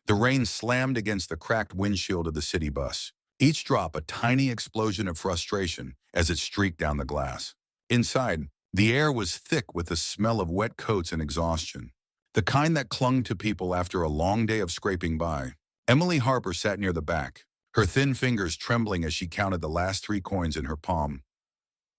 The rain slammed against the cracked windshield of the city bus. Each drop a tiny explosion of frustration as it streaked down the glass. Inside, the air was thick with the smell of wet coats and exhaustion, the kind that clung to people after a long day of scraping by. Emily Harper sat near the back, her thin fingers trembling as she counted the last 3 coins in her palm.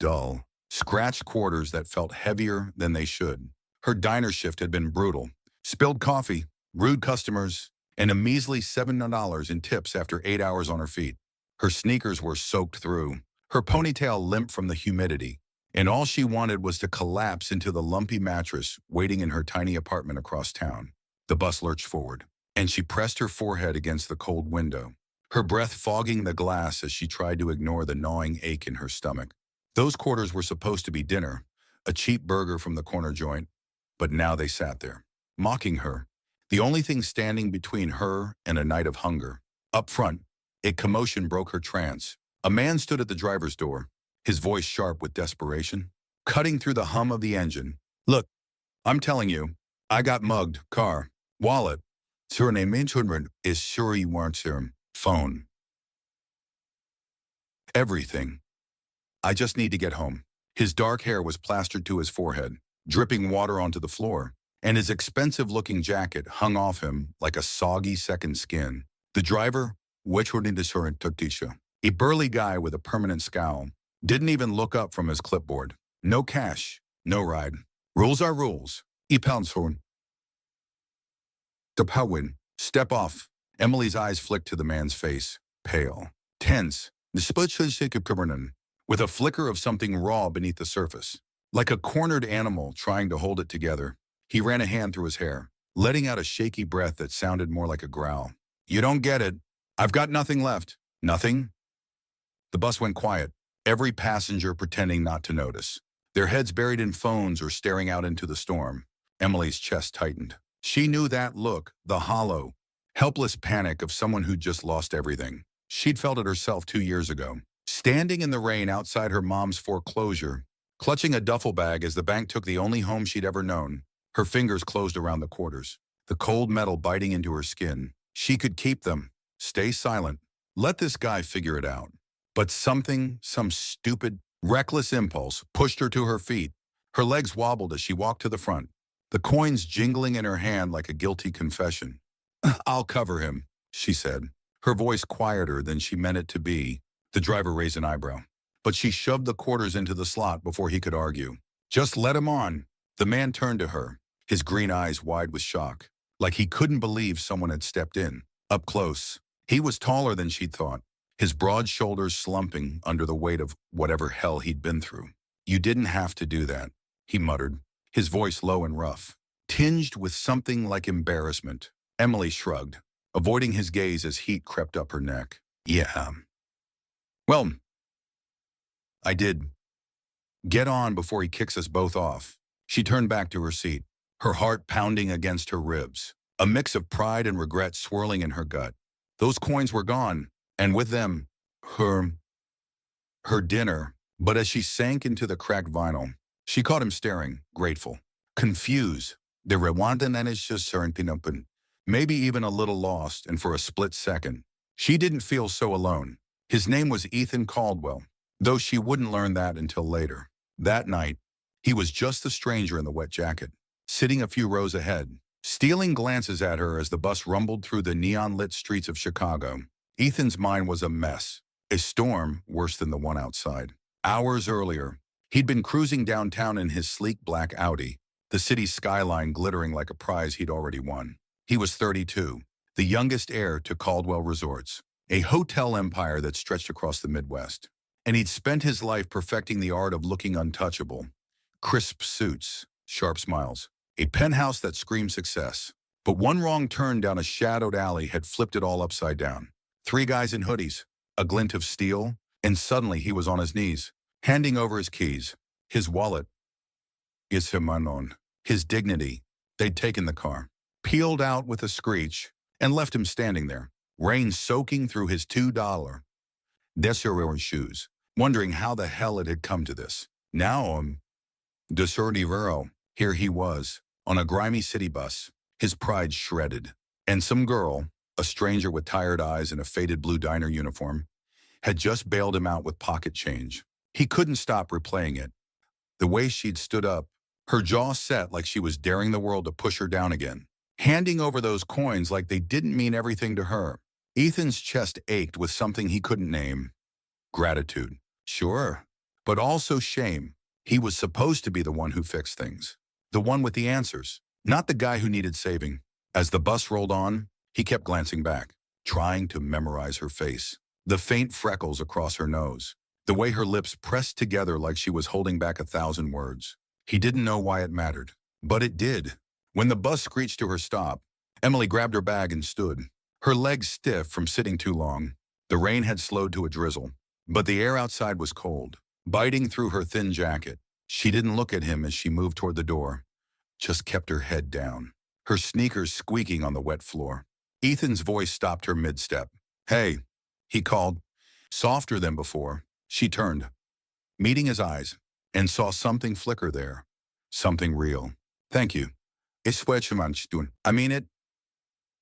Dull, scratched quarters that felt heavier than they should. Her diner shift had been brutal. Spilled coffee, rude customers, and a measly $7 in tips after 8 hours on her feet. Her sneakers were soaked through, her ponytail limp from the humidity, and all she wanted was to collapse into the lumpy mattress waiting in her tiny apartment across town. The bus lurched forward, and she pressed her forehead against the cold window, her breath fogging the glass as she tried to ignore the gnawing ache in her stomach. Those quarters were supposed to be dinner, a cheap burger from the corner joint, but now they sat there, mocking her, the only thing standing between her and a night of hunger. Up front, a commotion broke her trance. A man stood at the driver's door, his voice sharp with desperation, cutting through the hum of the engine. "Look, I'm telling you, I got mugged, car, wallet. Surname is sure you weren't here. Phone. Everything. I just need to get home." His dark hair was plastered to his forehead, dripping water onto the floor, and his expensive-looking jacket hung off him like a soggy second skin. The driver, a burly guy with a permanent scowl, didn't even look up from his clipboard. No cash, no ride. Rules are rules. The Powin. Step off. Emily's eyes flicked to the man's face, pale, tense, with a flicker of something raw beneath the surface. Like a cornered animal trying to hold it together, he ran a hand through his hair, letting out a shaky breath that sounded more like a growl. "You don't get it. I've got nothing left." "Nothing?" The bus went quiet, every passenger pretending not to notice, their heads buried in phones or staring out into the storm. Emily's chest tightened. She knew that look, the hollow, helpless panic of someone who'd just lost everything. She'd felt it herself 2 years ago, standing in the rain outside her mom's foreclosure, clutching a duffel bag as the bank took the only home she'd ever known. Her fingers closed around the quarters, the cold metal biting into her skin. She could keep them, stay silent, let this guy figure it out. But some stupid, reckless impulse pushed her to her feet. Her legs wobbled as she walked to the front, the coins jingling in her hand like a guilty confession. "I'll cover him," she said, her voice quieter than she meant it to be. The driver raised an eyebrow, but she shoved the quarters into the slot before he could argue. "Just let him on." The man turned to her, his green eyes wide with shock, like he couldn't believe someone had stepped in. Up close, he was taller than she'd thought, his broad shoulders slumping under the weight of whatever hell he'd been through. "You didn't have to do that," he muttered, his voice low and rough, tinged with something like embarrassment. Emily shrugged, avoiding his gaze as heat crept up her neck. "Yeah. Well, I did. Get on before he kicks us both off." She turned back to her seat, her heart pounding against her ribs, a mix of pride and regret swirling in her gut. Those coins were gone, and with them, her dinner. But as she sank into the cracked vinyl, she caught him staring, grateful, confused, maybe even a little lost, and for a split second, she didn't feel so alone. His name was Ethan Caldwell, though she wouldn't learn that until later. That night, he was just the stranger in the wet jacket, sitting a few rows ahead, stealing glances at her as the bus rumbled through the neon-lit streets of Chicago. Ethan's mind was a mess, a storm worse than the one outside. Hours earlier, he'd been cruising downtown in his sleek black Audi, the city's skyline glittering like a prize he'd already won. He was 32, the youngest heir to Caldwell Resorts, a hotel empire that stretched across the Midwest. And he'd spent his life perfecting the art of looking untouchable. Crisp suits, sharp smiles, a penthouse that screamed success. But one wrong turn down a shadowed alley had flipped it all upside down. 3 guys in hoodies, a glint of steel, and suddenly he was on his knees, handing over his keys, his wallet, his dignity. They'd taken the car, peeled out with a screech, and left him standing there, rain soaking through his $2 shoes, wondering how the hell it had come to this. Now, here he was, on a grimy city bus, his pride shredded, and some girl, a stranger with tired eyes and a faded blue diner uniform, had just bailed him out with pocket change. He couldn't stop replaying it. The way she'd stood up, her jaw set like she was daring the world to push her down again, handing over those coins like they didn't mean everything to her. Ethan's chest ached with something he couldn't name. Gratitude, sure, but also shame. He was supposed to be the one who fixed things, the one with the answers, not the guy who needed saving. As the bus rolled on, he kept glancing back, trying to memorize her face, the faint freckles across her nose, the way her lips pressed together like she was holding back 1,000 words. He didn't know why it mattered, but it did. When the bus screeched to her stop, Emily grabbed her bag and stood, her legs stiff from sitting too long. The rain had slowed to a drizzle, but the air outside was cold, biting through her thin jacket. She didn't look at him as she moved toward the door, just kept her head down, her sneakers squeaking on the wet floor. Ethan's voice stopped her mid-step. "Hey," he called, softer than before. She turned, meeting his eyes, and saw something flicker there, something real. "Thank you. It's doing. I mean it.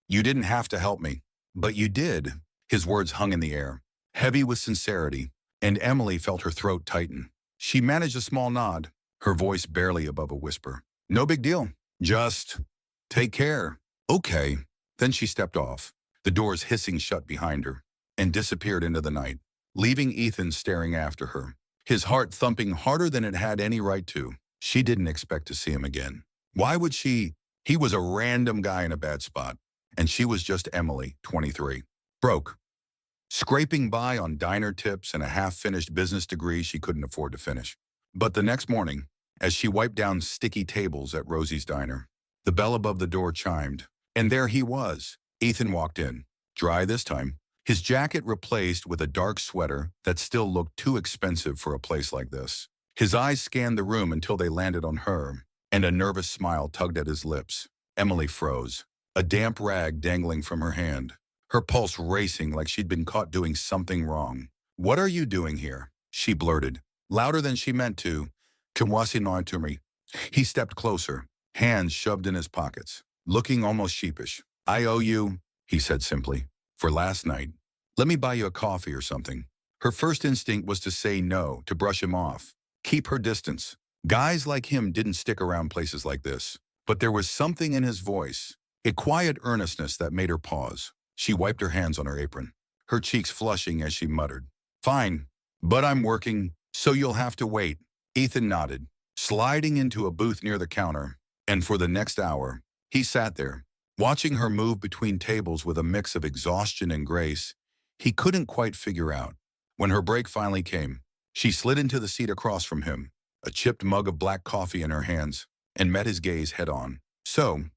You didn't have to help me, but you did." His words hung in the air, heavy with sincerity, and Emily felt her throat tighten. She managed a small nod, her voice barely above a whisper. "No big deal. Just take care." "Okay." Then she stepped off, the doors hissing shut behind her, and disappeared into the night, leaving Ethan staring after her, his heart thumping harder than it had any right to. She didn't expect to see him again. Why would she? He was a random guy in a bad spot, and she was just Emily, 23, broke, scraping by on diner tips and a half-finished business degree she couldn't afford to finish. But the next morning, as she wiped down sticky tables at Rosie's diner, the bell above the door chimed, and there he was. Ethan walked in, dry this time, his jacket replaced with a dark sweater that still looked too expensive for a place like this. His eyes scanned the room until they landed on her, and a nervous smile tugged at his lips. Emily froze, a damp rag dangling from her hand, her pulse racing like she'd been caught doing something wrong. "What are you doing here?" she blurted, louder than she meant to. "Kumwasi to me." He stepped closer, hands shoved in his pockets, looking almost sheepish. "I owe you," he said simply, "for last night. Let me buy you a coffee or something." Her first instinct was to say no, to brush him off, keep her distance. Guys like him didn't stick around places like this. But there was something in his voice, a quiet earnestness that made her pause. She wiped her hands on her apron, her cheeks flushing as she muttered, "Fine, but I'm working, so you'll have to wait." Ethan nodded, sliding into a booth near the counter, and for the next hour, he sat there, watching her move between tables with a mix of exhaustion and grace he couldn't quite figure out. When her break finally came, she slid into the seat across from him, a chipped mug of black coffee in her hands, and met his gaze head-on. "So,"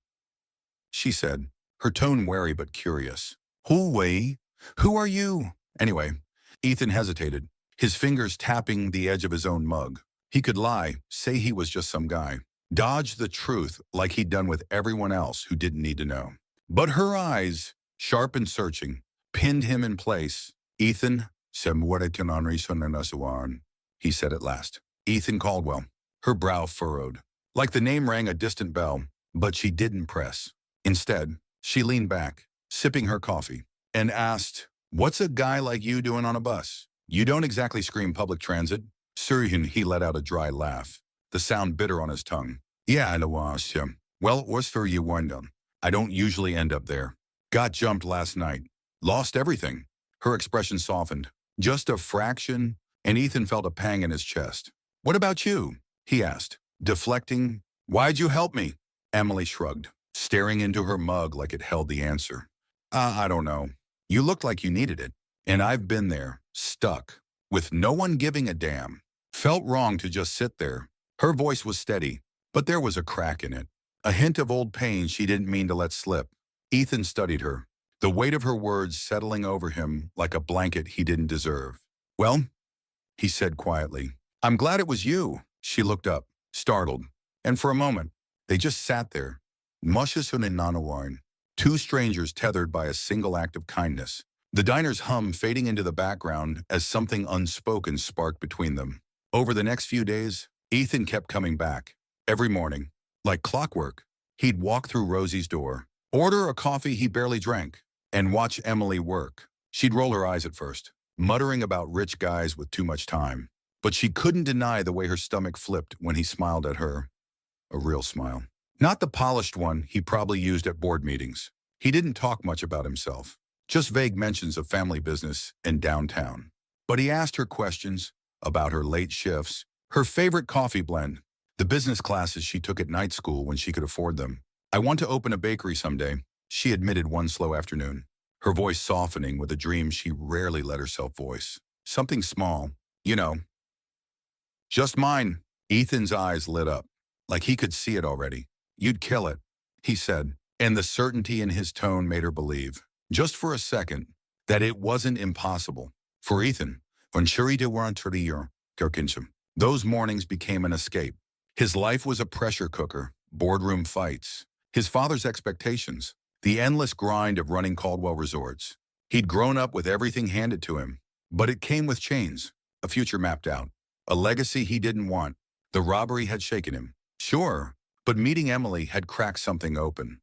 she said, her tone wary but curious. Who are you?" Anyway, Ethan hesitated, his fingers tapping the edge of his own mug. He could lie, say he was just some guy, dodge the truth like he'd done with everyone else who didn't need to know. But her eyes, sharp and searching, pinned him in place. "Ethan, he said at last. "Ethan Caldwell." Her brow furrowed, like the name rang a distant bell, but she didn't press. Instead, she leaned back, sipping her coffee, and asked, "What's a guy like you doing on a bus? You don't exactly scream public transit." Suryan, he let out a dry laugh, the sound bitter on his tongue. "Yeah, I know. Well, what's for you wonder? I don't usually end up there. Got jumped last night. Lost everything." Her expression softened, just a fraction, and Ethan felt a pang in his chest. "What about you?" he asked, deflecting. "Why'd you help me?" Emily shrugged, staring into her mug like it held the answer. I don't know. You looked like you needed it. And I've been there, stuck, with no one giving a damn. Felt wrong to just sit there." Her voice was steady, but there was a crack in it, a hint of old pain she didn't mean to let slip. Ethan studied her, the weight of her words settling over him like a blanket he didn't deserve. "Well," he said quietly, "I'm glad it was you." She looked up, startled, and for a moment, they just sat there, Mushasun and Nanawarn, two strangers tethered by a single act of kindness, the diner's hum fading into the background as something unspoken sparked between them. Over the next few days, Ethan kept coming back. Every morning, like clockwork, he'd walk through Rosie's door, order a coffee he barely drank, and watch Emily work. She'd roll her eyes at first, muttering about rich guys with too much time. But she couldn't deny the way her stomach flipped when he smiled at her. A real smile. Not the polished one he probably used at board meetings. He didn't talk much about himself, just vague mentions of family business in downtown. But he asked her questions about her late shifts, her favorite coffee blend, the business classes she took at night school when she could afford them. I want to open a bakery someday, she admitted one slow afternoon, her voice softening with a dream she rarely let herself voice. Something small, you know. Just mine. Ethan's eyes lit up, like he could see it already. You'd kill it, he said, and the certainty in his tone made her believe, just for a second, that it wasn't impossible. For Ethan, when Shuri de Warrantorio, those mornings became an escape. His life was a pressure cooker, boardroom fights, his father's expectations, the endless grind of running Caldwell resorts. He'd grown up with everything handed to him, but it came with chains, a future mapped out, a legacy he didn't want. The robbery had shaken him, sure, but meeting Emily had cracked something open,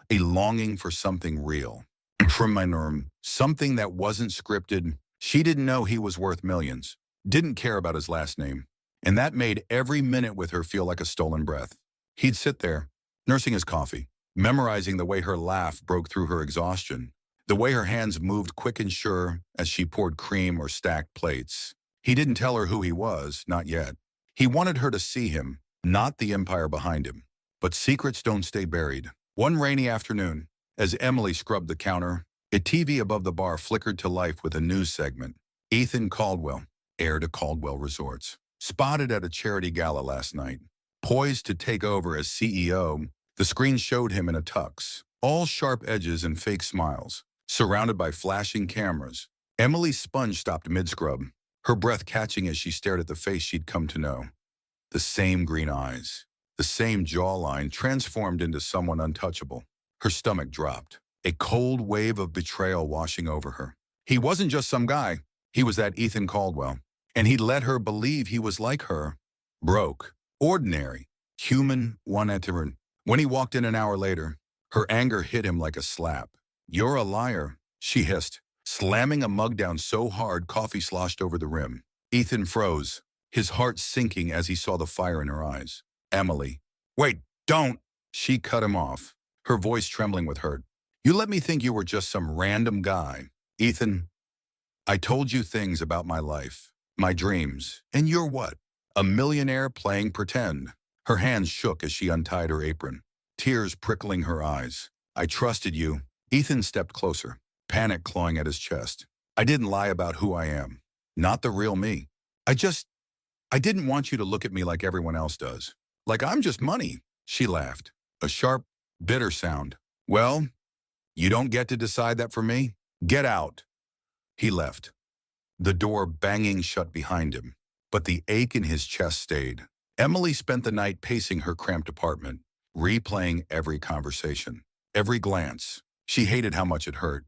a longing for something real. From my norm, something that wasn't scripted. She didn't know he was worth millions, didn't care about his last name, and that made every minute with her feel like a stolen breath. He'd sit there, nursing his coffee, memorizing the way her laugh broke through her exhaustion, the way her hands moved quick and sure as she poured cream or stacked plates. He didn't tell her who he was, not yet. He wanted her to see him, not the empire behind him. But secrets don't stay buried. One rainy afternoon, as Emily scrubbed the counter, a TV above the bar flickered to life with a news segment. Ethan Caldwell, heir to Caldwell Resorts, spotted at a charity gala last night. Poised to take over as CEO, the screen showed him in a tux, all sharp edges and fake smiles, surrounded by flashing cameras. Emily's sponge stopped mid-scrub, her breath catching as she stared at the face she'd come to know. The same green eyes, the same jawline transformed into someone untouchable. Her stomach dropped, a cold wave of betrayal washing over her. He wasn't just some guy. He was that Ethan Caldwell, and he'd let her believe he was like her. Broke, ordinary, human, one eternal. When he walked in an hour later, her anger hit him like a slap. "You're a liar," she hissed, slamming a mug down so hard coffee sloshed over the rim. Ethan froze, his heart sinking as he saw the fire in her eyes. Emily. "Wait, don't!" She cut him off, her voice trembling with hurt. "You let me think you were just some random guy. Ethan, I told you things about my life, my dreams, and you're what? A millionaire playing pretend." Her hands shook as she untied her apron, tears prickling her eyes. "I trusted you." Ethan stepped closer, panic clawing at his chest. "I didn't lie about who I am. Not the real me. I didn't want you to look at me like everyone else does. Like I'm just money." She laughed, a sharp, bitter sound. "Well, you don't get to decide that for me. Get out." He left, the door banging shut behind him, but the ache in his chest stayed. Emily spent the night pacing her cramped apartment, replaying every conversation, every glance. She hated how much it hurt,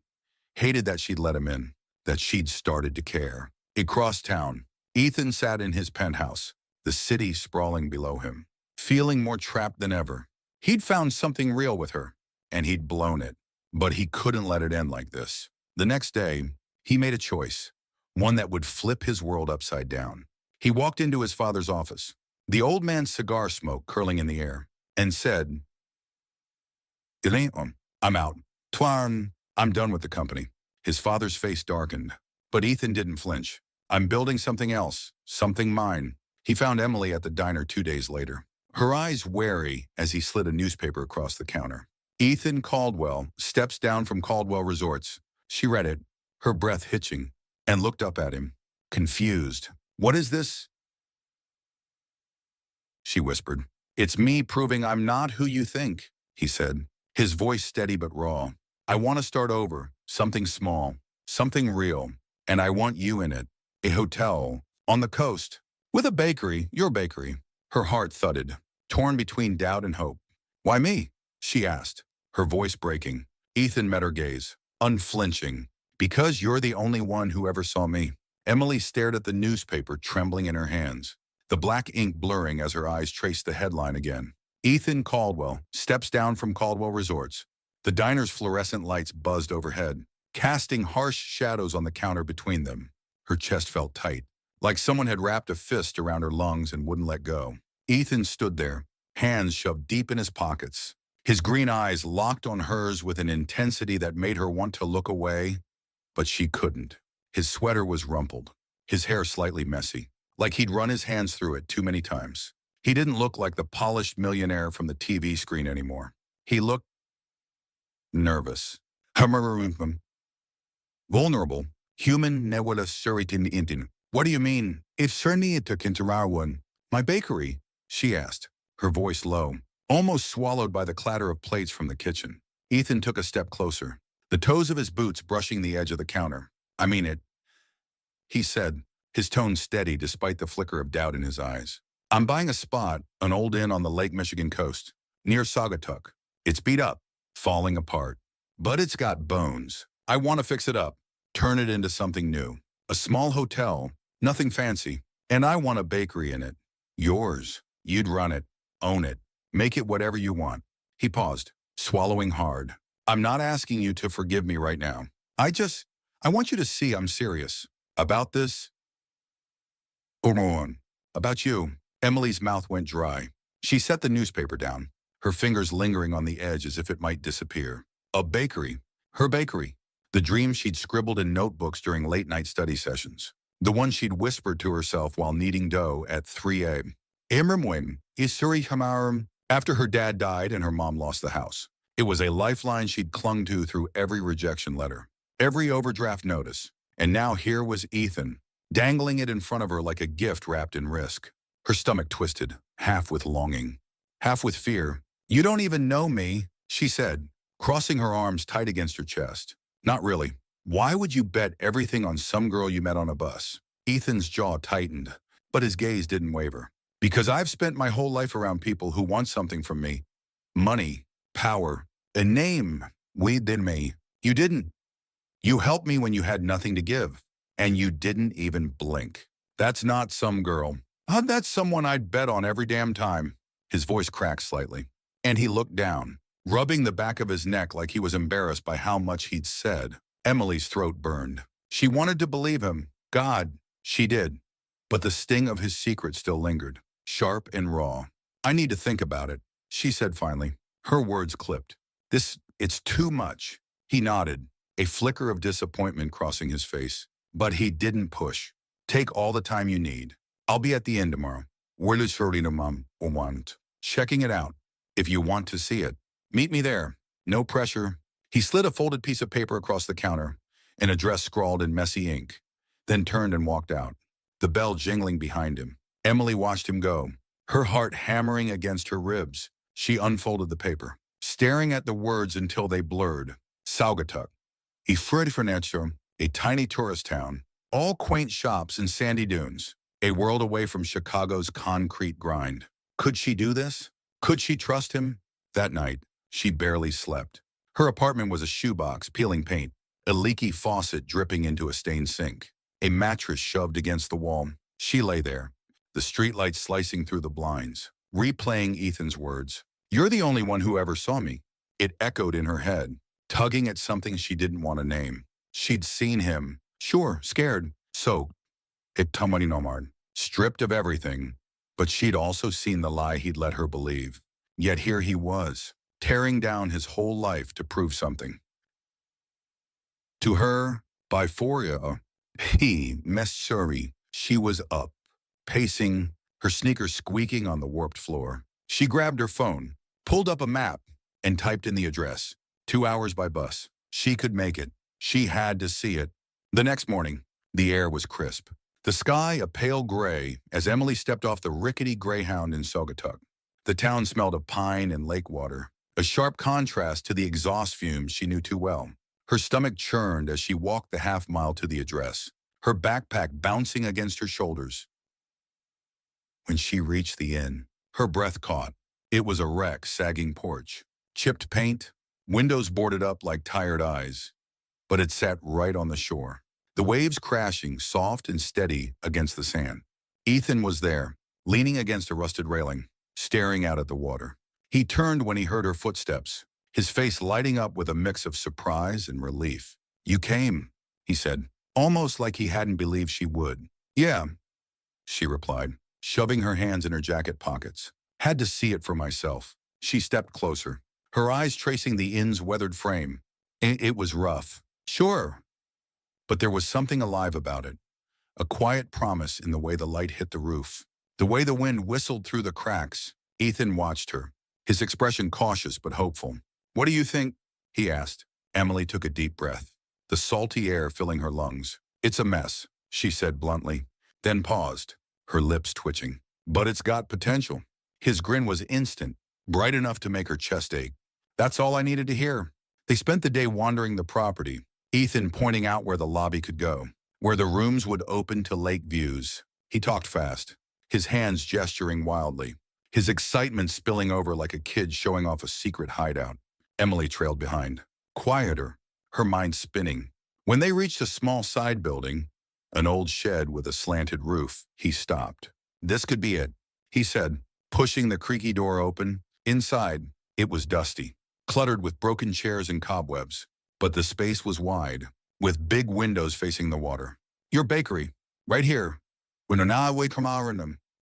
hated that she'd let him in, that she'd started to care. Across town, Ethan sat in his penthouse, the city sprawling below him, feeling more trapped than ever. He'd found something real with her, and he'd blown it, but he couldn't let it end like this. The next day, he made a choice, one that would flip his world upside down. He walked into his father's office, the old man's cigar smoke curling in the air, and said, "I'm out. Twan, I'm done with the company." His father's face darkened, but Ethan didn't flinch. "I'm building something else, something mine." He found Emily at the diner 2 days later, her eyes wary as he slid a newspaper across the counter. "Ethan Caldwell steps down from Caldwell Resorts." She read it, her breath hitching, and looked up at him, confused. "What is this?" She whispered. "It's me proving I'm not who you think," he said, his voice steady but raw. "I want to start over, something small, something real, and I want you in it. A hotel, on the coast, with a bakery, your bakery." Her heart thudded, torn between doubt and hope. "Why me?" she asked, her voice breaking. Ethan met her gaze, unflinching. "Because you're the only one who ever saw me." Emily stared at the newspaper, trembling in her hands, the black ink blurring as her eyes traced the headline again. "Ethan Caldwell steps down from Caldwell Resorts. The diner's fluorescent lights buzzed overhead, casting harsh shadows on the counter between them. Her chest felt tight, like someone had wrapped a fist around her lungs and wouldn't let go. Ethan stood there, hands shoved deep in his pockets, his green eyes locked on hers with an intensity that made her want to look away, but she couldn't. His sweater was rumpled, his hair slightly messy, like he'd run his hands through it too many times. He didn't look like the polished millionaire from the TV screen anymore. He looked nervous, vulnerable, human. What do you mean? If certainly it took into one. My bakery, she asked, her voice low, almost swallowed by the clatter of plates from the kitchen. Ethan took a step closer, the toes of his boots brushing the edge of the counter. I mean it, he said, his tone steady despite the flicker of doubt in his eyes. I'm buying a spot, an old inn on the Lake Michigan coast, near Saugatuck. It's beat up, falling apart, but it's got bones. I want to fix it up, turn it into something new. A small hotel, nothing fancy, and I want a bakery in it. Yours. You'd run it, own it, make it whatever you want. He paused, swallowing hard. I'm not asking you to forgive me right now. I want you to see I'm serious. About this? About you. Emily's mouth went dry. She set the newspaper down, her fingers lingering on the edge as if it might disappear. A bakery. Her bakery. The dream she'd scribbled in notebooks during late-night study sessions. The one she'd whispered to herself while kneading dough at 3 a.m. After her dad died and her mom lost the house. It was a lifeline she'd clung to through every rejection letter, every overdraft notice. And now here was Ethan, dangling it in front of her like a gift wrapped in risk. Her stomach twisted, half with longing, half with fear. You don't even know me, she said, crossing her arms tight against her chest. Not really. Why would you bet everything on some girl you met on a bus? Ethan's jaw tightened, but his gaze didn't waver. Because I've spent my whole life around people who want something from me. Money, power, a name. We did me. You didn't. You helped me when you had nothing to give. And you didn't even blink. That's not some girl. That's someone I'd bet on every damn time. His voice cracked slightly. And he looked down, rubbing the back of his neck like he was embarrassed by how much he'd said. Emily's throat burned. She wanted to believe him. God, she did. But the sting of his secret still lingered, sharp and raw. I need to think about it, she said finally. Her words clipped. It's too much. He nodded, a flicker of disappointment crossing his face. But he didn't push. Take all the time you need. I'll be at the inn tomorrow. Checking it out. If you want to see it, meet me there. No pressure. He slid a folded piece of paper across the counter, an address scrawled in messy ink, then turned and walked out, the bell jingling behind him. Emily watched him go, her heart hammering against her ribs. She unfolded the paper, staring at the words until they blurred. Saugatuck, a tiny tourist town, all quaint shops and sandy dunes, a world away from Chicago's concrete grind. Could she do this? Could she trust him? That night, she barely slept. Her apartment was a shoebox peeling paint, a leaky faucet dripping into a stained sink, a mattress shoved against the wall. She lay there, the streetlight slicing through the blinds, replaying Ethan's words. You're the only one who ever saw me. It echoed in her head, tugging at something she didn't want to name. She'd seen him, sure, scared, soaked, stripped of everything, but she'd also seen the lie he'd let her believe. Yet here he was, tearing down his whole life to prove something. To her, by 4 p.m, she was up, pacing, her sneakers squeaking on the warped floor. She grabbed her phone, pulled up a map, and typed in the address. 2 hours by bus. She could make it. She had to see it. The next morning, the air was crisp. The sky a pale gray as Emily stepped off the rickety Greyhound in Saugatuck. The town smelled of pine and lake water, a sharp contrast to the exhaust fumes she knew too well. Her stomach churned as she walked the half-mile to the address, her backpack bouncing against her shoulders. When she reached the inn, her breath caught. It was a wreck, sagging porch, chipped paint, windows boarded up like tired eyes. But it sat right on the shore, the waves crashing soft and steady against the sand. Ethan was there, leaning against a rusted railing, staring out at the water. He turned when he heard her footsteps, his face lighting up with a mix of surprise and relief. "You came," he said, almost like he hadn't believed she would. "Yeah," she replied, shoving her hands in her jacket pockets. "Had to see it for myself." She stepped closer, her eyes tracing the inn's weathered frame. It was rough. Sure. But there was something alive about it. A quiet promise in the way the light hit the roof. The way the wind whistled through the cracks. Ethan watched her, his expression cautious but hopeful. "What do you think?" he asked. Emily took a deep breath, the salty air filling her lungs. "It's a mess," she said bluntly, then paused, her lips twitching. "But it's got potential." His grin was instant, bright enough to make her chest ache. That's all I needed to hear. They spent the day wandering the property, Ethan pointing out where the lobby could go, where the rooms would open to lake views. He talked fast, his hands gesturing wildly, his excitement spilling over like a kid showing off a secret hideout. Emily trailed behind, quieter, her mind spinning. When they reached a small side building, an old shed with a slanted roof, he stopped. "This could be it," he said, pushing the creaky door open. Inside, it was dusty, cluttered with broken chairs and cobwebs, but the space was wide, with big windows facing the water. "Your bakery, right here."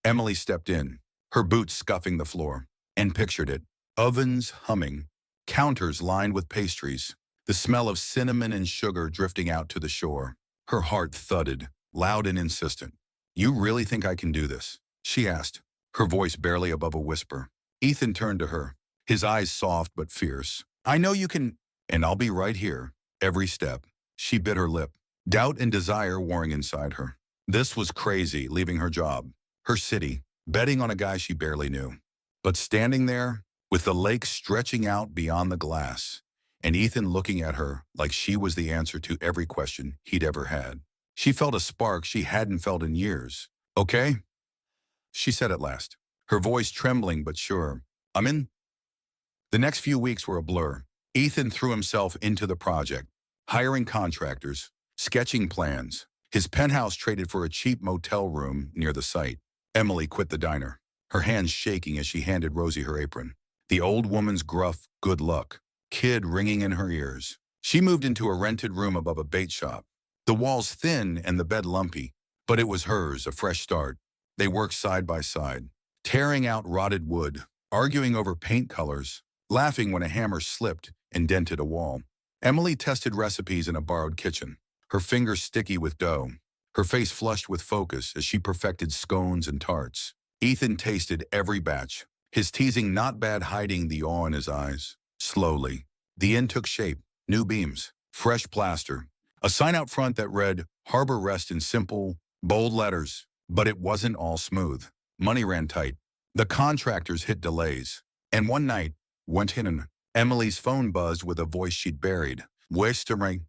Emily stepped in, her boots scuffing the floor, and pictured it. Ovens humming, counters lined with pastries, the smell of cinnamon and sugar drifting out to the shore. Her heart thudded, loud and insistent. "You really think I can do this?" she asked, her voice barely above a whisper. Ethan turned to her, his eyes soft but fierce. "I know you can, and I'll be right here, every step." She bit her lip, doubt and desire warring inside her. This was crazy, leaving her job, her city, betting on a guy she barely knew. But standing there, with the lake stretching out beyond the glass, and Ethan looking at her like she was the answer to every question he'd ever had, she felt a spark she hadn't felt in years. "Okay?" she said at last, her voice trembling but sure. "I'm in." The next few weeks were a blur. Ethan threw himself into the project, hiring contractors, sketching plans. His penthouse traded for a cheap motel room near the site. Emily quit the diner, her hands shaking as she handed Rosie her apron. The old woman's gruff "good luck" kid ringing in her ears. She moved into a rented room above a bait shop. The walls thin and the bed lumpy, but it was hers, a fresh start. They worked side by side, tearing out rotted wood, arguing over paint colors, laughing when a hammer slipped and dented a wall. Emily tested recipes in a borrowed kitchen, her fingers sticky with dough, her face flushed with focus as she perfected scones and tarts. Ethan tasted every batch, his teasing not bad hiding the awe in his eyes. Slowly, the inn took shape, new beams, fresh plaster, a sign out front that read Harper Rest in simple, bold letters. But it wasn't all smooth. Money ran tight. The contractors hit delays. And one night, went in, Emily's phone buzzed with a voice she'd buried. "Westering."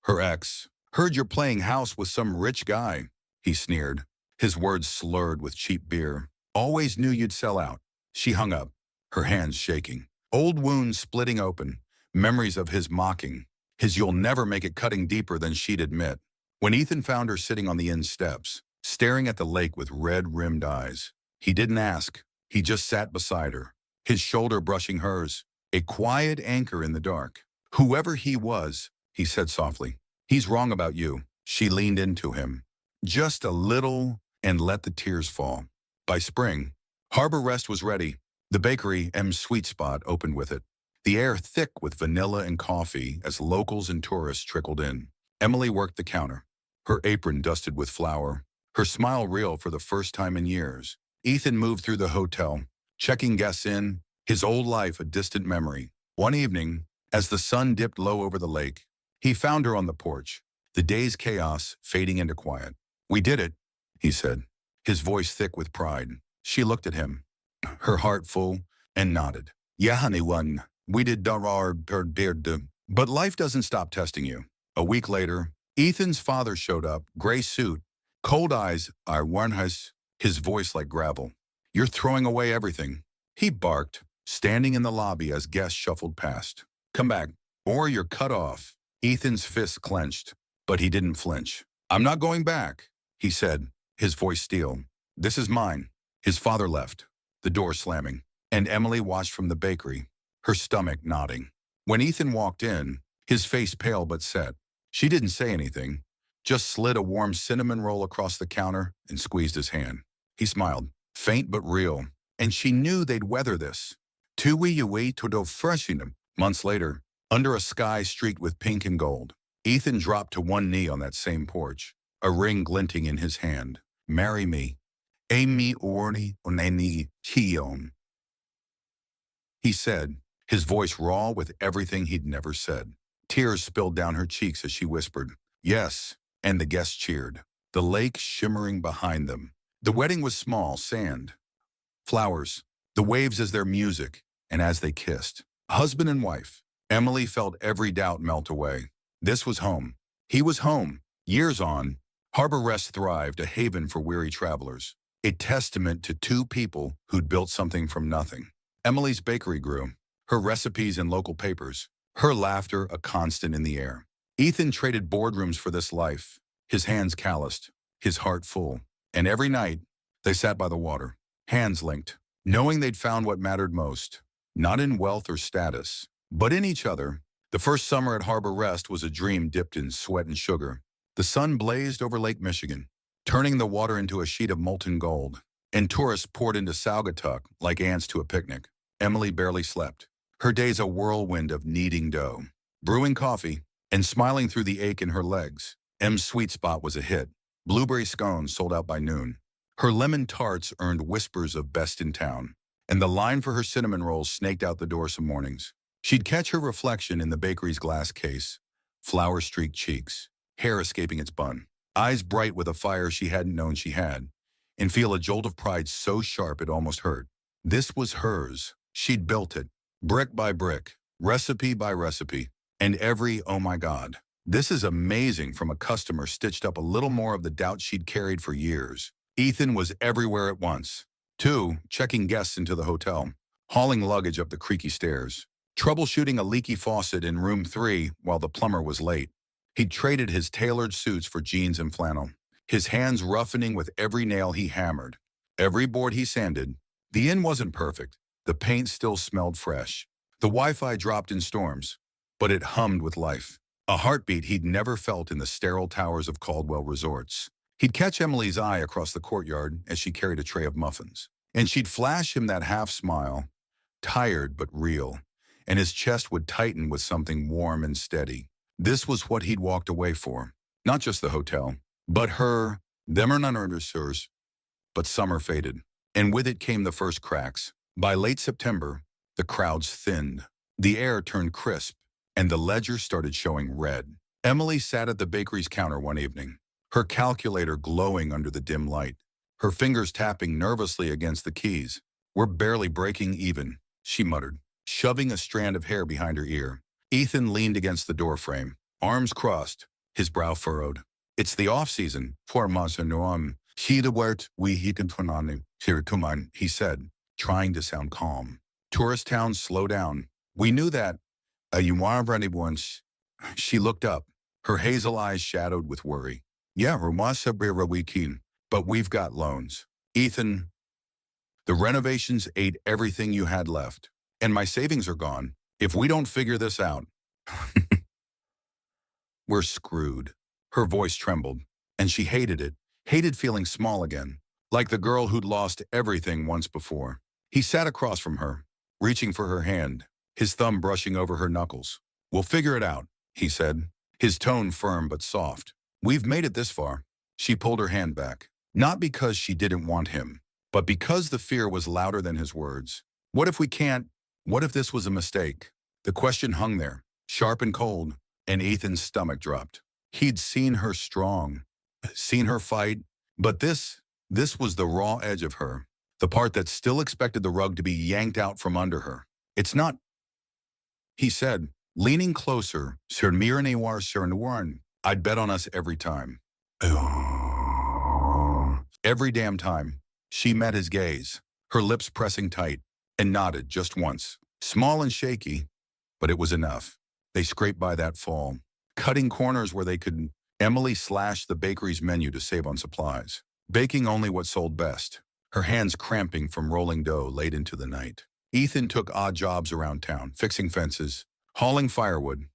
Her ex. "Heard you're playing house with some rich guy," he sneered, his words slurred with cheap beer. "Always knew you'd sell out." She hung up, her hands shaking. Old wounds splitting open, memories of his mocking, his "you'll never make it" cutting deeper than she'd admit. When Ethan found her sitting on the inn steps, staring at the lake with red-rimmed eyes, he didn't ask. He just sat beside her, his shoulder brushing hers, a quiet anchor in the dark. "Whoever he was," he said softly, "he's wrong about you." She leaned into him, just a little, and let the tears fall. By spring, Harper Rest was ready. The bakery, M's Sweet Spot, opened with it, the air thick with vanilla and coffee as locals and tourists trickled in. Emily worked the counter, her apron dusted with flour, her smile real for the first time in years. Ethan moved through the hotel, checking guests in, his old life a distant memory. One evening, as the sun dipped low over the lake, he found her on the porch, the day's chaos fading into quiet. "We did it," he said, his voice thick with pride. She looked at him, her heart full, and nodded. "Yeah, honey, we did our beard. But life doesn't stop testing you." A week later, Ethan's father showed up, gray suit, cold eyes, his voice like gravel. "You're throwing away everything," he barked, standing in the lobby as guests shuffled past. "Come back, or you're cut off." Ethan's fists clenched, but he didn't flinch. "I'm not going back," he said, his voice steel. "This is mine." His father left, the door slamming, and Emily watched from the bakery, her stomach knotting. When Ethan walked in, his face pale but set, she didn't say anything, just slid a warm cinnamon roll across the counter and squeezed his hand. He smiled, faint but real, and she knew they'd weather this. Two wee away to do fresh in them. Months later, under a sky streaked with pink and gold, Ethan dropped to one knee on that same porch, a ring glinting in his hand. Marry me. Amy orni oneni chion. He said, his voice raw with everything he'd never said. Tears spilled down her cheeks as she whispered, yes, and the guests cheered, the lake shimmering behind them. The wedding was small, sand, flowers, the waves as their music, and as they kissed. Husband and wife, Emily felt every doubt melt away. This was home. He was home. Years on, Harbor Rest thrived, a haven for weary travelers, a testament to two people who'd built something from nothing. Emily's bakery grew, her recipes in local papers, her laughter a constant in the air. Ethan traded boardrooms for this life, his hands calloused, his heart full. And every night, they sat by the water, hands linked, knowing they'd found what mattered most, not in wealth or status, but in each other. The first summer at Harbor Rest was a dream dipped in sweat and sugar. The sun blazed over Lake Michigan, turning the water into a sheet of molten gold, and tourists poured into Saugatuck like ants to a picnic. Emily barely slept, her days a whirlwind of kneading dough, brewing coffee, and smiling through the ache in her legs. M's sweet spot was a hit. Blueberry scones sold out by noon. Her lemon tarts earned whispers of best in town, and the line for her cinnamon rolls snaked out the door some mornings. She'd catch her reflection in the bakery's glass case, flour-streaked cheeks, hair escaping its bun, eyes bright with a fire she hadn't known she had, and feel a jolt of pride so sharp it almost hurt. This was hers. She'd built it, brick by brick, recipe by recipe, and every oh my God, this is amazing from a customer stitched up a little more of the doubt she'd carried for years. Ethan was everywhere at once. 2, checking guests into the hotel, hauling luggage up the creaky stairs, troubleshooting a leaky faucet in room 3 while the plumber was late. He'd traded his tailored suits for jeans and flannel, his hands roughening with every nail he hammered, every board he sanded. The inn wasn't perfect. The paint still smelled fresh. The Wi-Fi dropped in storms, but it hummed with life, a heartbeat he'd never felt in the sterile towers of Caldwell resorts. He'd catch Emily's eye across the courtyard as she carried a tray of muffins, and she'd flash him that half smile, tired but real, and his chest would tighten with something warm and steady. This was what he'd walked away for, not just the hotel, but her. Them are none hers. But summer faded, and with it came the first cracks. By late September, the crowds thinned, the air turned crisp, and the ledger started showing red. Emily sat at the bakery's counter one evening, her calculator glowing under the dim light, her fingers tapping nervously against the keys. We're barely breaking even, she muttered, shoving a strand of hair behind her ear. Ethan leaned against the doorframe, arms crossed, his brow furrowed. It's the off-season, for Mazanuam. He the word we he can turn on here to mine, he said, trying to sound calm. Tourist towns slow down. We knew that. You want ready once. She looked up, her hazel eyes shadowed with worry. Yeah, Rumasa Bira Weekeen, but we've got loans. Ethan, the renovations ate everything you had left, and my savings are gone. If we don't figure this out, we're screwed. Her voice trembled, and she hated it, hated feeling small again, like the girl who'd lost everything once before. He sat across from her, reaching for her hand, his thumb brushing over her knuckles. We'll figure it out, he said, his tone firm but soft. We've made it this far. She pulled her hand back, not because she didn't want him, but because the fear was louder than his words. What if we can't? What if this was a mistake? The question hung there, sharp and cold, and Ethan's stomach dropped. He'd seen her strong, seen her fight, but this was the raw edge of her, the part that still expected the rug to be yanked out from under her. It's not, he said, leaning closer. I'd bet on us every time. Every damn time. She met his gaze, her lips pressing tight, and nodded just once. Small and shaky, but it was enough. They scraped by that fall, cutting corners where they could. Emily slashed the bakery's menu to save on supplies, baking only what sold best, her hands cramping from rolling dough late into the night. Ethan took odd jobs around town, fixing fences, hauling firewood,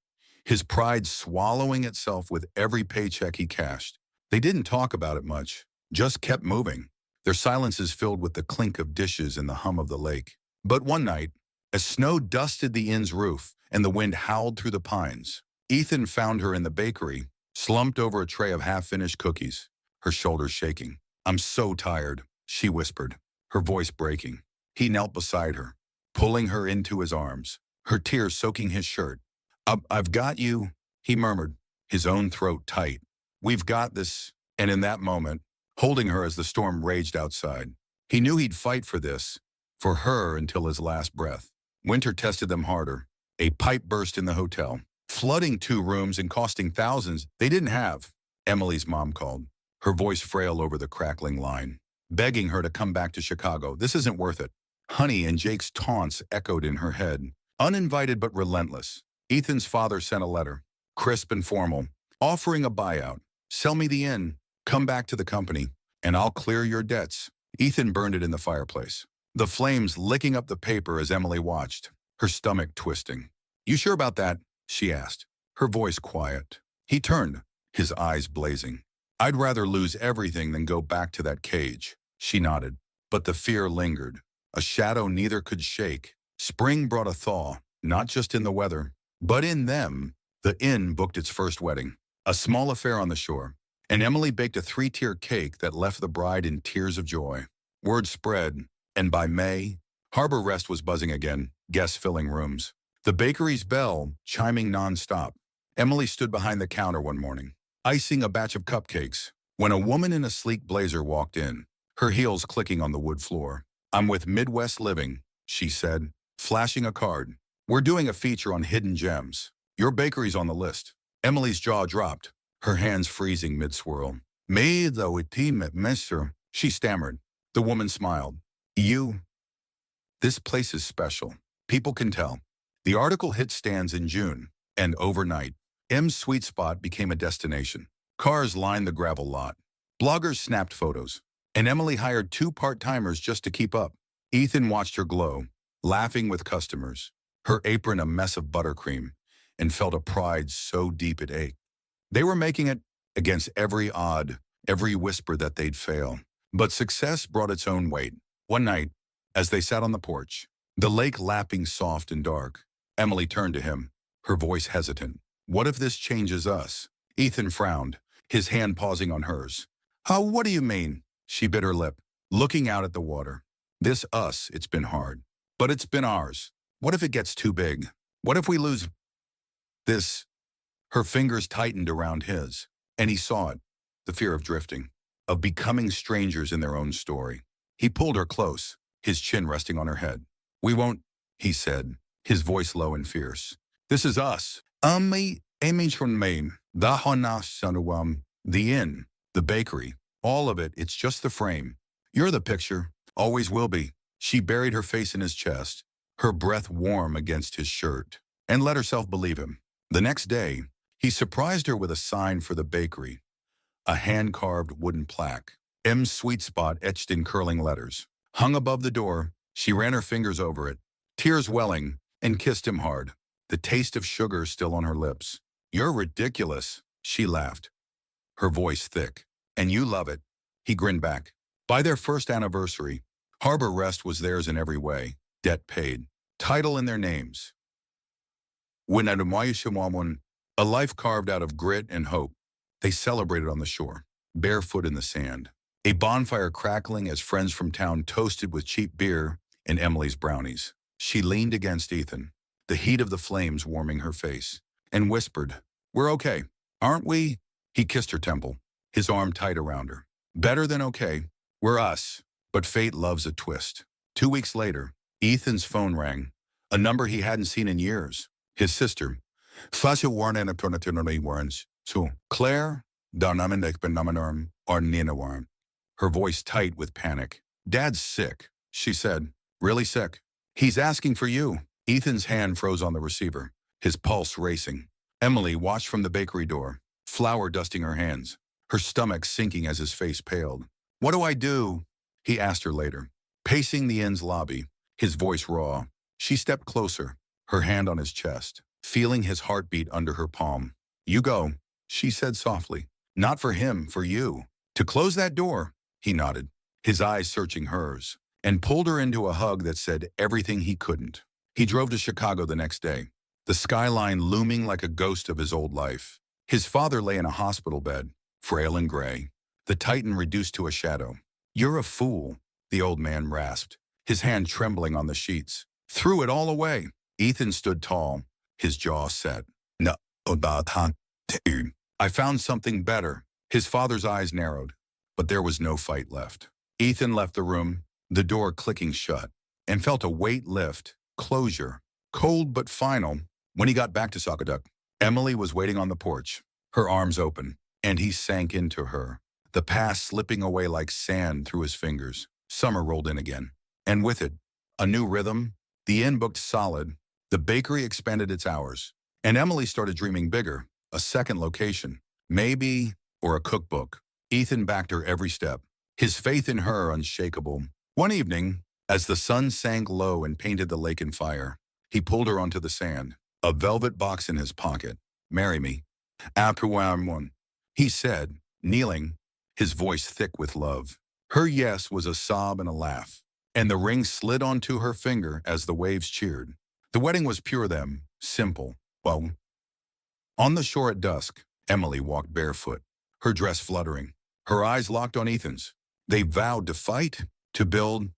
his pride swallowing itself with every paycheck he cashed. They didn't talk about it much, just kept moving, their silences filled with the clink of dishes and the hum of the lake. But one night, as snow dusted the inn's roof and the wind howled through the pines, Ethan found her in the bakery, slumped over a tray of half-finished cookies, her shoulders shaking. "I'm so tired," she whispered, her voice breaking. He knelt beside her, pulling her into his arms, her tears soaking his shirt. I've got you," he murmured, his own throat tight. "We've got this." And in that moment, holding her as the storm raged outside, he knew he'd fight for this, for her until his last breath. Winter tested them harder. A pipe burst in the hotel, flooding 2 rooms and costing thousands they didn't have. Emily's mom called, her voice frail over the crackling line, begging her to come back to Chicago. "This isn't worth it." Honey and Jake's taunts echoed in her head, uninvited but relentless. Ethan's father sent a letter, crisp and formal, offering a buyout. "Sell me the inn, come back to the company, and I'll clear your debts." Ethan burned it in the fireplace, the flames licking up the paper as Emily watched, her stomach twisting. "You sure about that?" she asked, her voice quiet. He turned, his eyes blazing. "I'd rather lose everything than go back to that cage." She nodded, but the fear lingered, a shadow neither could shake. Spring brought a thaw, not just in the weather, but in them. The inn booked its first wedding, a small affair on the shore, and Emily baked a 3-tier cake that left the bride in tears of joy. Word spread, and by May, Harbor Rest was buzzing again, guests filling rooms, the bakery's bell chiming nonstop. Emily stood behind the counter one morning, icing a batch of cupcakes, when a woman in a sleek blazer walked in, her heels clicking on the wood floor. "I'm with Midwest Living," she said, flashing a card. "We're doing a feature on hidden gems. Your bakery's on the list." Emily's jaw dropped, her hands freezing mid-swirl. "Me, though, it team at Mister," she stammered. The woman smiled. "You? This place is special. People can tell." The article hit stands in June, and overnight, M's sweet spot became a destination. Cars lined the gravel lot. Bloggers snapped photos, and Emily hired 2 part-timers just to keep up. Ethan watched her glow, laughing with customers, her apron a mess of buttercream, and felt a pride so deep it ached. They were making it against every odd, every whisper that they'd fail. But success brought its own weight. One night, as they sat on the porch, the lake lapping soft and dark, Emily turned to him, her voice hesitant. "What if this changes us?" Ethan frowned, his hand pausing on hers. "Oh, what do you mean?" She bit her lip, looking out at the water. "This us, it's been hard. But it's been ours. What if it gets too big? What if we lose this?" Her fingers tightened around his, and he saw it, the fear of drifting, of becoming strangers in their own story. He pulled her close, his chin resting on her head. "We won't," he said, his voice low and fierce. "This is us. Aiming from Maine, the inn, the bakery, all of it, it's just the frame. You're the picture, always will be." She buried her face in his chest, her breath warm against his shirt, and let herself believe him. The next day, he surprised her with a sign for the bakery, a hand-carved wooden plaque, M's sweet spot etched in curling letters. Hung above the door, she ran her fingers over it, tears welling, and kissed him hard, the taste of sugar still on her lips. "You're ridiculous," she laughed, her voice thick. "And you love it." He grinned back. By their first anniversary, Harbor Rest was theirs in every way, debt paid, title in their names. A life carved out of grit and hope. They celebrated on the shore, barefoot in the sand, a bonfire crackling as friends from town toasted with cheap beer and Emily's brownies. She leaned against Ethan, the heat of the flames warming her face, and whispered, "We're okay, aren't we?" He kissed her temple, his arm tight around her. "Better than okay. We're us." But fate loves a twist. 2 weeks later, Ethan's phone rang, a number he hadn't seen in years. His sister, Claire, her voice tight with panic. "Dad's sick," she said. "Really sick. He's asking for you." Ethan's hand froze on the receiver, his pulse racing. Emily watched from the bakery door, flour dusting her hands, her stomach sinking as his face paled. "What do I do?" he asked her later. Pacing the inn's lobby, his voice raw, she stepped closer, her hand on his chest. feeling his heartbeat under her palm. "You go," she said softly. "Not for him, for you. To close that door," he nodded, his eyes searching hers, and pulled her into a hug that said everything he couldn't. He drove to Chicago the next day, the skyline looming like a ghost of his old life. His father lay in a hospital bed, frail and gray, the Titan reduced to a shadow. "You're a fool," the old man rasped, his hand trembling on the sheets. "Threw it all away." Ethan stood tall, his jaw set. "No, dude. I found something better." His father's eyes narrowed, but there was no fight left. Ethan left the room, the door clicking shut, and felt a weight lift, closure, cold but final. When he got back to Saugatuck, Emily was waiting on the porch, her arms open, and he sank into her, the past slipping away like sand through his fingers. Summer rolled in again, and with it, a new rhythm. The inn booked solid, the bakery expanded its hours, and Emily started dreaming bigger, a second location, maybe, or a cookbook. Ethan backed her every step, his faith in her unshakable. One evening, as the sun sank low and painted the lake in fire, he pulled her onto the sand, a velvet box in his pocket. "Marry me." "After one," he said, kneeling, his voice thick with love. Her yes was a sob and a laugh, and the ring slid onto her finger as the waves cheered. The wedding was pure then, simple. Well, on the shore at dusk, Emily walked barefoot, her dress fluttering, her eyes locked on Ethan's. They vowed to fight, to build,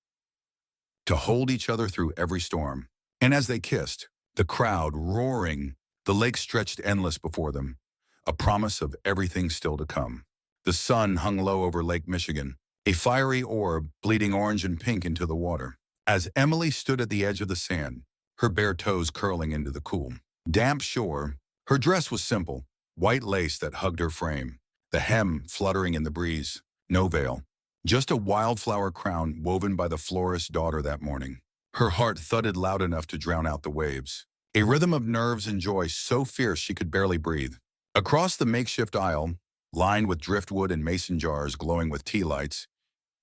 to hold each other through every storm. And as they kissed, the crowd roaring, the lake stretched endless before them, a promise of everything still to come. The sun hung low over Lake Michigan, a fiery orb bleeding orange and pink into the water. As Emily stood at the edge of the sand, her bare toes curling into the cool, damp shore, her dress was simple, white lace that hugged her frame, the hem fluttering in the breeze, no veil, just a wildflower crown woven by the florist's daughter that morning. Her heart thudded loud enough to drown out the waves, a rhythm of nerves and joy so fierce she could barely breathe. Across the makeshift aisle, lined with driftwood and mason jars glowing with tea lights,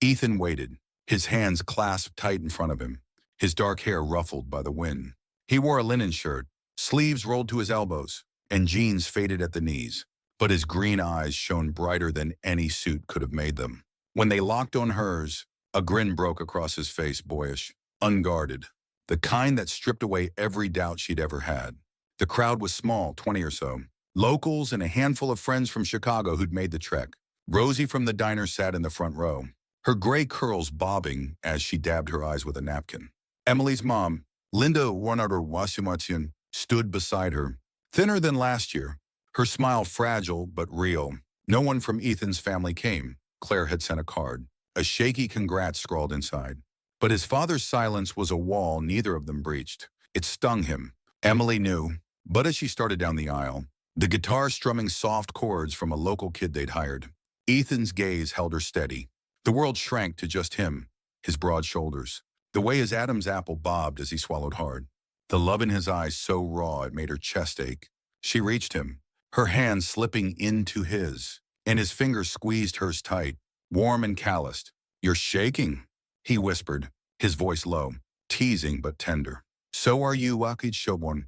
Ethan waited, his hands clasped tight in front of him, his dark hair ruffled by the wind. He wore a linen shirt, sleeves rolled to his elbows, and jeans faded at the knees, but his green eyes shone brighter than any suit could have made them. When they locked on hers, a grin broke across his face, boyish, unguarded, the kind that stripped away every doubt she'd ever had. The crowd was small, 20 or so, locals and a handful of friends from Chicago who'd made the trek. Rosie from the diner sat in the front row, her gray curls bobbing as she dabbed her eyes with a napkin. Emily's mom, Linda Warnader-Wasimatsian, stood beside her, thinner than last year, her smile fragile but real. No one from Ethan's family came. Claire had sent a card, a shaky congrats scrawled inside. But his father's silence was a wall neither of them breached. It stung him. Emily knew, but as she started down the aisle, the guitar strumming soft chords from a local kid they'd hired, Ethan's gaze held her steady. The world shrank to just him, his broad shoulders, the way his Adam's apple bobbed as he swallowed hard, the love in his eyes so raw it made her chest ache. She reached him, her hand slipping into his, and his fingers squeezed hers tight, warm and calloused. "You're shaking," he whispered, his voice low, teasing but tender. "So are you, Wakid Shobon."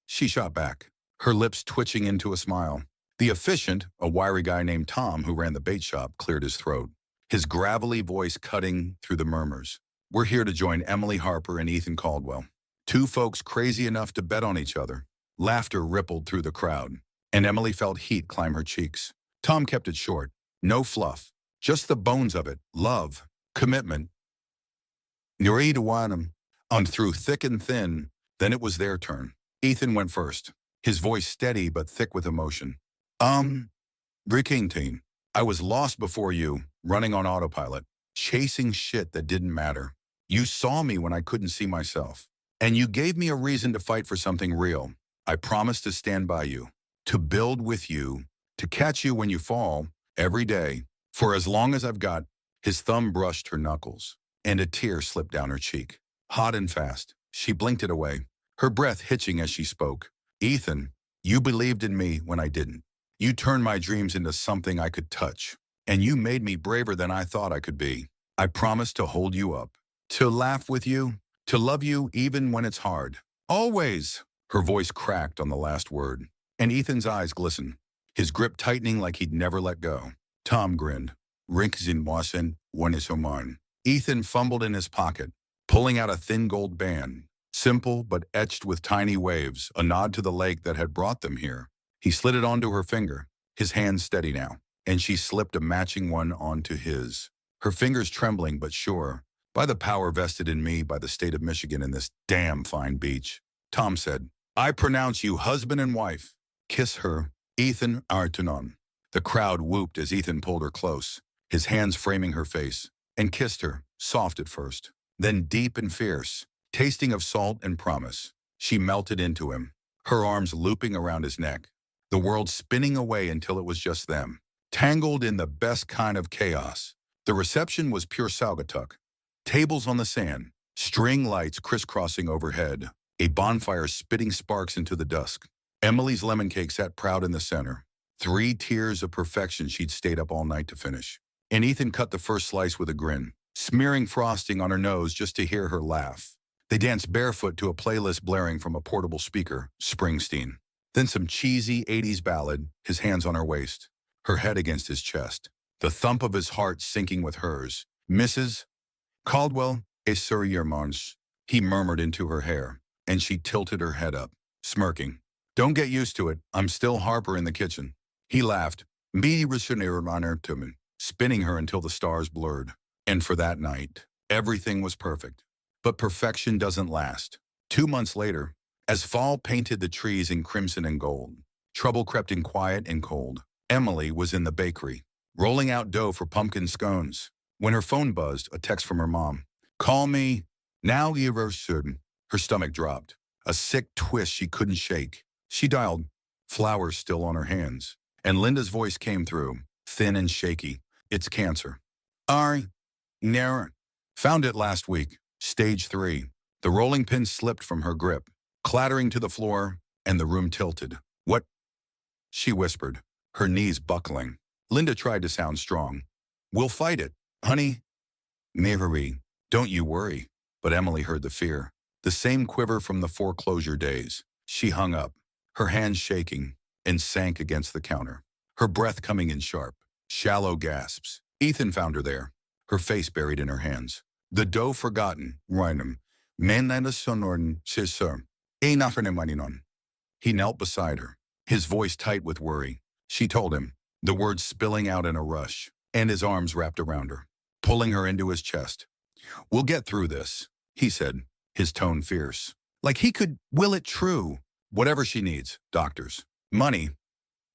She shot back, her lips twitching into a smile. The efficient, a wiry guy named Tom who ran the bait shop, cleared his throat, his gravelly voice cutting through the murmurs. "We're here to join Emily Harper and Ethan Caldwell. Two folks crazy enough to bet on each other." Laughter rippled through the crowd, and Emily felt heat climb her cheeks. Tom kept it short, no fluff, just the bones of it, love, commitment. "You're to want 'em." On through thick and thin, then it was their turn. Ethan went first, his voice steady but thick with emotion. Team. I was lost before you, running on autopilot, chasing shit that didn't matter. You saw me when I couldn't see myself, and you gave me a reason to fight for something real. I promised to stand by you, to build with you, to catch you when you fall, every day, for as long as I've got." His thumb brushed her knuckles, and a tear slipped down her cheek, hot and fast. She blinked it away, her breath hitching as she spoke. "Ethan, you believed in me when I didn't. You turned my dreams into something I could touch, and you made me braver than I thought I could be. I promised to hold you up, to laugh with you, to love you even when it's hard. Always. Her voice cracked on the last word, and Ethan's eyes glistened, his grip tightening like he'd never let go. Tom grinned. Rinks in Wassen, one is Oman. Ethan fumbled in his pocket, pulling out a thin gold band, simple but etched with tiny waves, a nod to the lake that had brought them here. He slid it onto her finger, his hand steady now, and she slipped a matching one onto his. Her fingers trembling but sure. By the power vested in me by the state of Michigan in this damn fine beach. Tom said, I pronounce you husband and wife. Kiss her, Ethan Artanon. The crowd whooped as Ethan pulled her close, his hands framing her face, and kissed her, soft at first, then deep and fierce, tasting of salt and promise. She melted into him, her arms looping around his neck, the world spinning away until it was just them, tangled in the best kind of chaos. The reception was pure Saugatuck. Tables on the sand, string lights crisscrossing overhead, a bonfire spitting sparks into the dusk. Emily's lemon cake sat proud in the center, 3 tiers of perfection she'd stayed up all night to finish. And Ethan cut the first slice with a grin, smearing frosting on her nose just to hear her laugh. They danced barefoot to a playlist blaring from a portable speaker, Springsteen. Then some cheesy 80s ballad, his hands on her waist, her head against his chest, the thump of his heart syncing with hers. Mrs. Caldwell, est sur your manche, he murmured into her hair, and she tilted her head up, smirking. Don't get used to it, I'm still Harper in the kitchen. He laughed, me resonator to me, spinning her until the stars blurred. And for that night, everything was perfect. But perfection doesn't last. 2 months later, as fall painted the trees in crimson and gold, trouble crept in quiet and cold. Emily was in the bakery, rolling out dough for pumpkin scones, when her phone buzzed, a text from her mom. Call me, now you're certain. Her stomach dropped, a sick twist she couldn't shake. She dialed, flowers still on her hands, and Linda's voice came through, thin and shaky. It's cancer. Ari, Naren. Found it last week, stage 3. The rolling pin slipped from her grip, clattering to the floor, and the room tilted. What? She whispered, her knees buckling. Linda tried to sound strong. We'll fight it, honey. Marie, don't you worry. But Emily heard the fear, the same quiver from the foreclosure days. She hung up, her hands shaking, and sank against the counter, her breath coming in sharp, shallow gasps. Ethan found her there, her face buried in her hands. The dough forgotten, Rhinum. Manlanda sonorden, sir. He knelt beside her, his voice tight with worry. She told him, the words spilling out in a rush, and his arms wrapped around her, pulling her into his chest. We'll get through this, he said, his tone fierce. Like he could will it true. Whatever she needs, doctors, money,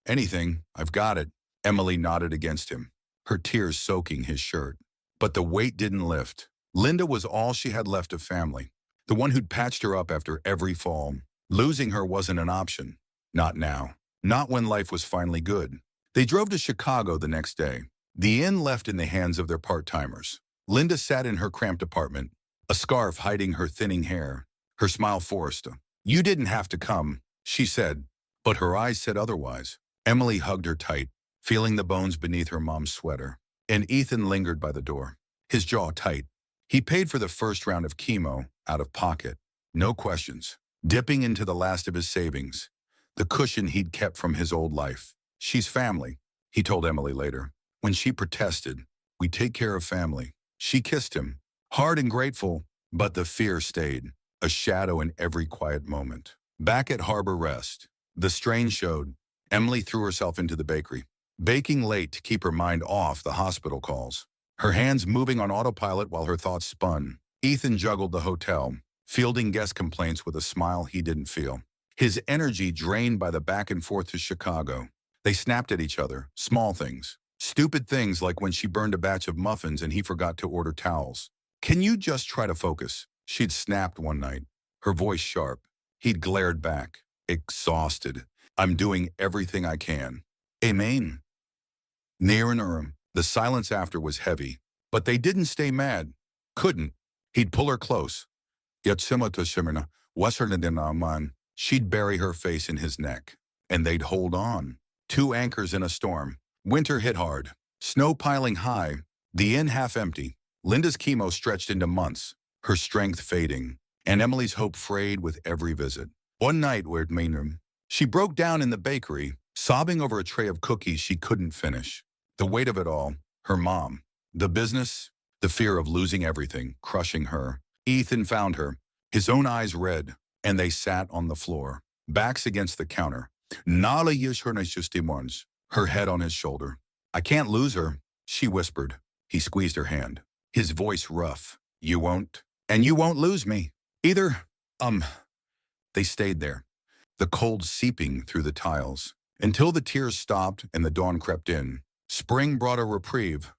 anything, I've got it. Emily nodded against him, her tears soaking his shirt. But the weight didn't lift. Linda was all she had left of family, the one who'd patched her up after every fall. Losing her wasn't an option. Not now. Not when life was finally good. They drove to Chicago the next day, the inn left in the hands of their part-timers. Linda sat in her cramped apartment, a scarf hiding her thinning hair, her smile forced. You didn't have to come, she said, but her eyes said otherwise. Emily hugged her tight, feeling the bones beneath her mom's sweater. And Ethan lingered by the door, his jaw tight. He paid for the first round of chemo, out of pocket. No questions. Dipping into the last of his savings, the cushion he'd kept from his old life. She's family, he told Emily later. When she protested, we take care of family. She kissed him, hard and grateful, but the fear stayed, a shadow in every quiet moment. Back at Harbor Rest, the strain showed. Emily threw herself into the bakery, baking late to keep her mind off the hospital calls, her hands moving on autopilot while her thoughts spun. Ethan juggled the hotel, fielding guest complaints with a smile he didn't feel, his energy drained by the back and forth to Chicago. They snapped at each other, small things, stupid things like when she burned a batch of muffins and he forgot to order towels. Can you just try to focus? She'd snapped one night, her voice sharp. He'd glared back, exhausted. I'm doing everything I can. Amen. Near and the silence after was heavy, but they didn't stay mad. Couldn't. He'd pull her close. Yet to Shimmerna, Western. She'd bury her face in his neck, and they'd hold on. 2 anchors in a storm. Winter hit hard. Snow piling high. The inn half empty. Linda's chemo stretched into months, her strength fading. and Emily's hope frayed with every visit. One night, she broke down in the bakery, sobbing over a tray of cookies she couldn't finish. The weight of it all, her mom, the business, the fear of losing everything, crushing her. Ethan found her, his own eyes red, and they sat on the floor, backs against the counter. Nala Yishernashustimons, her head on his shoulder. I can't lose her, she whispered. He squeezed her hand, his voice rough. You won't, and you won't lose me. Either, They stayed there, the cold seeping through the tiles, until the tears stopped and the dawn crept in. Spring brought a reprieve.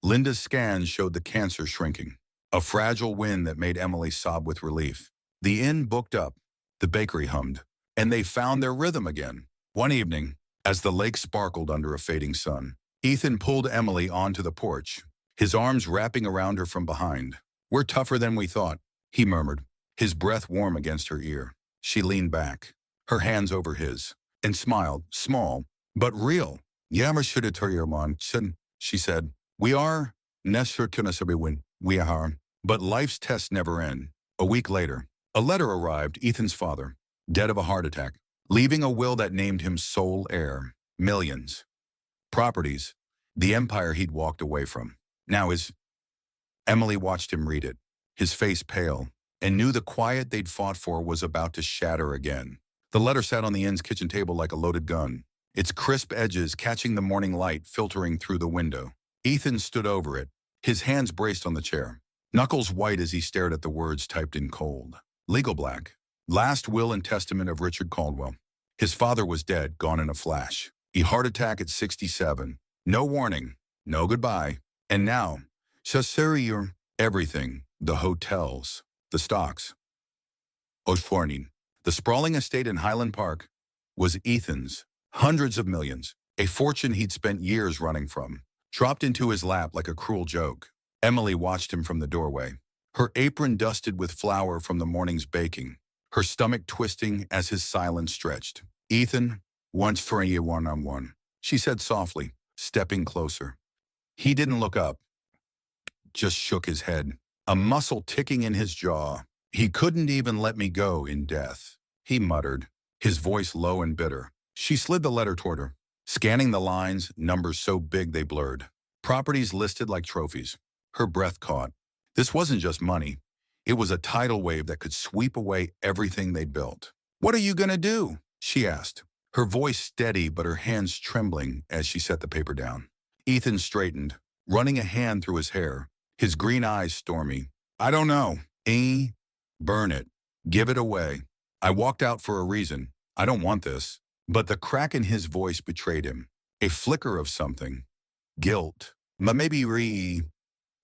Linda's scans showed the cancer shrinking, a fragile wind that made Emily sob with relief. The inn booked up, the bakery hummed, and they found their rhythm again. One evening, as the lake sparkled under a fading sun, Ethan pulled Emily onto the porch, his arms wrapping around her from behind. We're tougher than we thought, he murmured, his breath warm against her ear. She leaned back, her hands over his, and smiled, small, but real. Yammer should she said. We are, we are, but life's tests never end. A week later, a letter arrived, Ethan's father, dead of a heart attack, leaving a will that named him sole heir. Millions. Properties. The empire he'd walked away from. Now Emily watched him read it, his face pale, and knew the quiet they'd fought for was about to shatter again. The letter sat on the inn's kitchen table like a loaded gun, its crisp edges catching the morning light filtering through the window. Ethan stood over it, his hands braced on the chair, knuckles white as he stared at the words typed in cold. Legal black. Last will and testament of Richard Caldwell. His father was dead, gone in a flash. A heart attack at 67. No warning, no goodbye. And now, Chasseur, everything, the hotels, the stocks. Osfornin, the sprawling estate in Highland Park, was Ethan's. Hundreds of millions, a fortune he'd spent years running from, dropped into his lap like a cruel joke. Emily watched him from the doorway, her apron dusted with flour from the morning's baking, her stomach twisting as his silence stretched. Ethan, once for a one-on-one, she said softly, stepping closer. He didn't look up, just shook his head, a muscle ticking in his jaw. He couldn't even let me go in death, he muttered, his voice low and bitter. She slid the letter toward her, scanning the lines, numbers so big they blurred. Properties listed like trophies. Her breath caught. This wasn't just money. It was a tidal wave that could sweep away everything they'd built. What are you gonna do? She asked, her voice steady but her hands trembling as she set the paper down. Ethan straightened, running a hand through his hair, his green eyes stormy. I don't know. Burn it. Give it away. I walked out for a reason. I don't want this. But the crack in his voice betrayed him. A flicker of something. Guilt. Maybe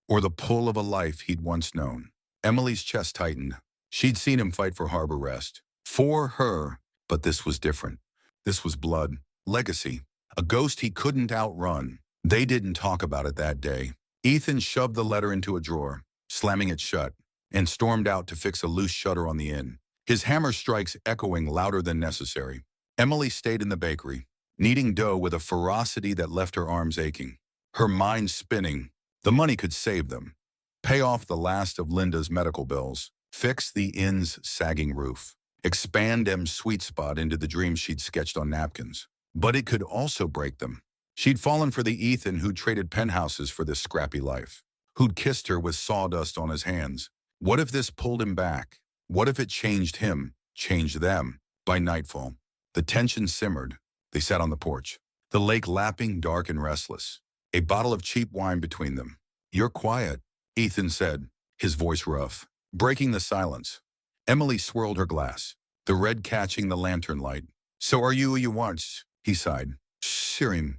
or the pull of a life he'd once known. Emily's chest tightened. She'd seen him fight for harbor rest. For her. But this was different. This was blood. Legacy. A ghost he couldn't outrun. They didn't talk about it that day. Ethan shoved the letter into a drawer, slamming it shut, and stormed out to fix a loose shutter on the inn, his hammer strikes echoing louder than necessary. Emily stayed in the bakery, kneading dough with a ferocity that left her arms aching, her mind spinning. The money could save them. Pay off the last of Linda's medical bills, fix the inn's sagging roof, expand M's sweet spot into the dreams she'd sketched on napkins. But it could also break them. She'd fallen for the Ethan who'd traded penthouses for this scrappy life, who'd kissed her with sawdust on his hands. What if this pulled him back? What if it changed him, changed them? By nightfall, the tension simmered. They sat on the porch, the lake lapping, dark and restless, a bottle of cheap wine between them. You're quiet, Ethan said, his voice rough, breaking the silence. Emily swirled her glass, the red catching the lantern light. So are you who you want? He sighed. Shirim.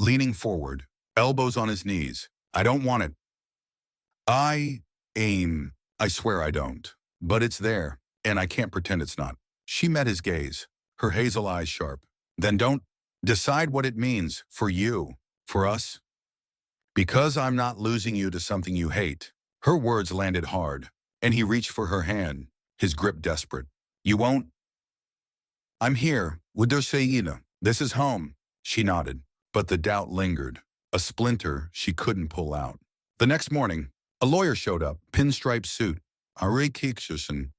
Leaning forward, elbows on his knees. I don't want it. I swear I don't. But it's there, and I can't pretend it's not. She met his gaze, her hazel eyes sharp. Then don't decide what it means for you, for us. Because I'm not losing you to something you hate. Her words landed hard, and he reached for her hand, his grip desperate. You won't? I'm here, with Sayina. This is home. She nodded, but the doubt lingered, a splinter she couldn't pull out. The next morning, a lawyer showed up, pinstripe suit. Ari Kiksusen,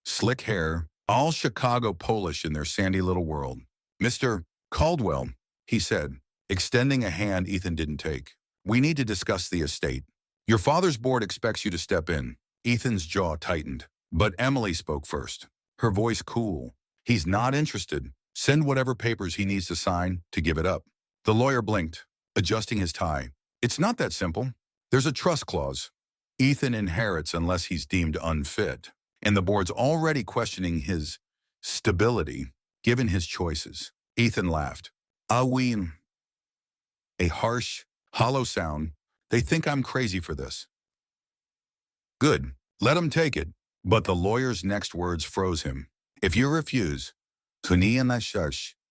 slick hair, all Chicago Polish in their sandy little world. Mr. Caldwell, he said, extending a hand Ethan didn't take. We need to discuss the estate. Your father's board expects you to step in. Ethan's jaw tightened, but Emily spoke first, her voice cool. He's not interested. Send whatever papers he needs to sign to give it up. The lawyer blinked, adjusting his tie. It's not that simple. There's a trust clause. Ethan inherits unless he's deemed unfit, and the board's already questioning his stability, given his choices. Ethan laughed. Ah oui, a harsh, hollow sound. They think I'm crazy for this. Good, let him take it. But the lawyer's next words froze him. If you refuse,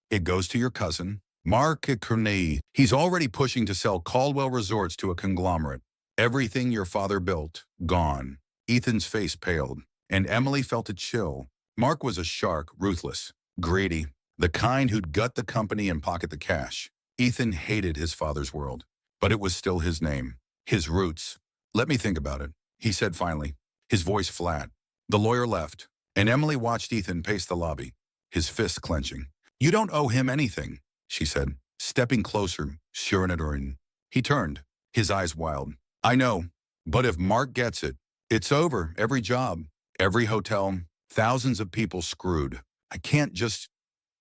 it goes to your cousin, Mark Kearney. He's already pushing to sell Caldwell Resorts to a conglomerate. Everything your father built, gone. Ethan's face paled, and Emily felt a chill. Mark was a shark, ruthless, greedy, the kind who'd gut the company and pocket the cash. Ethan hated his father's world, but it was still his name, his roots. Let me think about it, he said finally, his voice flat. The lawyer left, and Emily watched Ethan pace the lobby, his fists clenching. You don't owe him anything, she said, stepping closer, Shurenadorin. He turned, his eyes wild. I know, but if Mark gets it, it's over. Every job, every hotel, thousands of people screwed. I can't just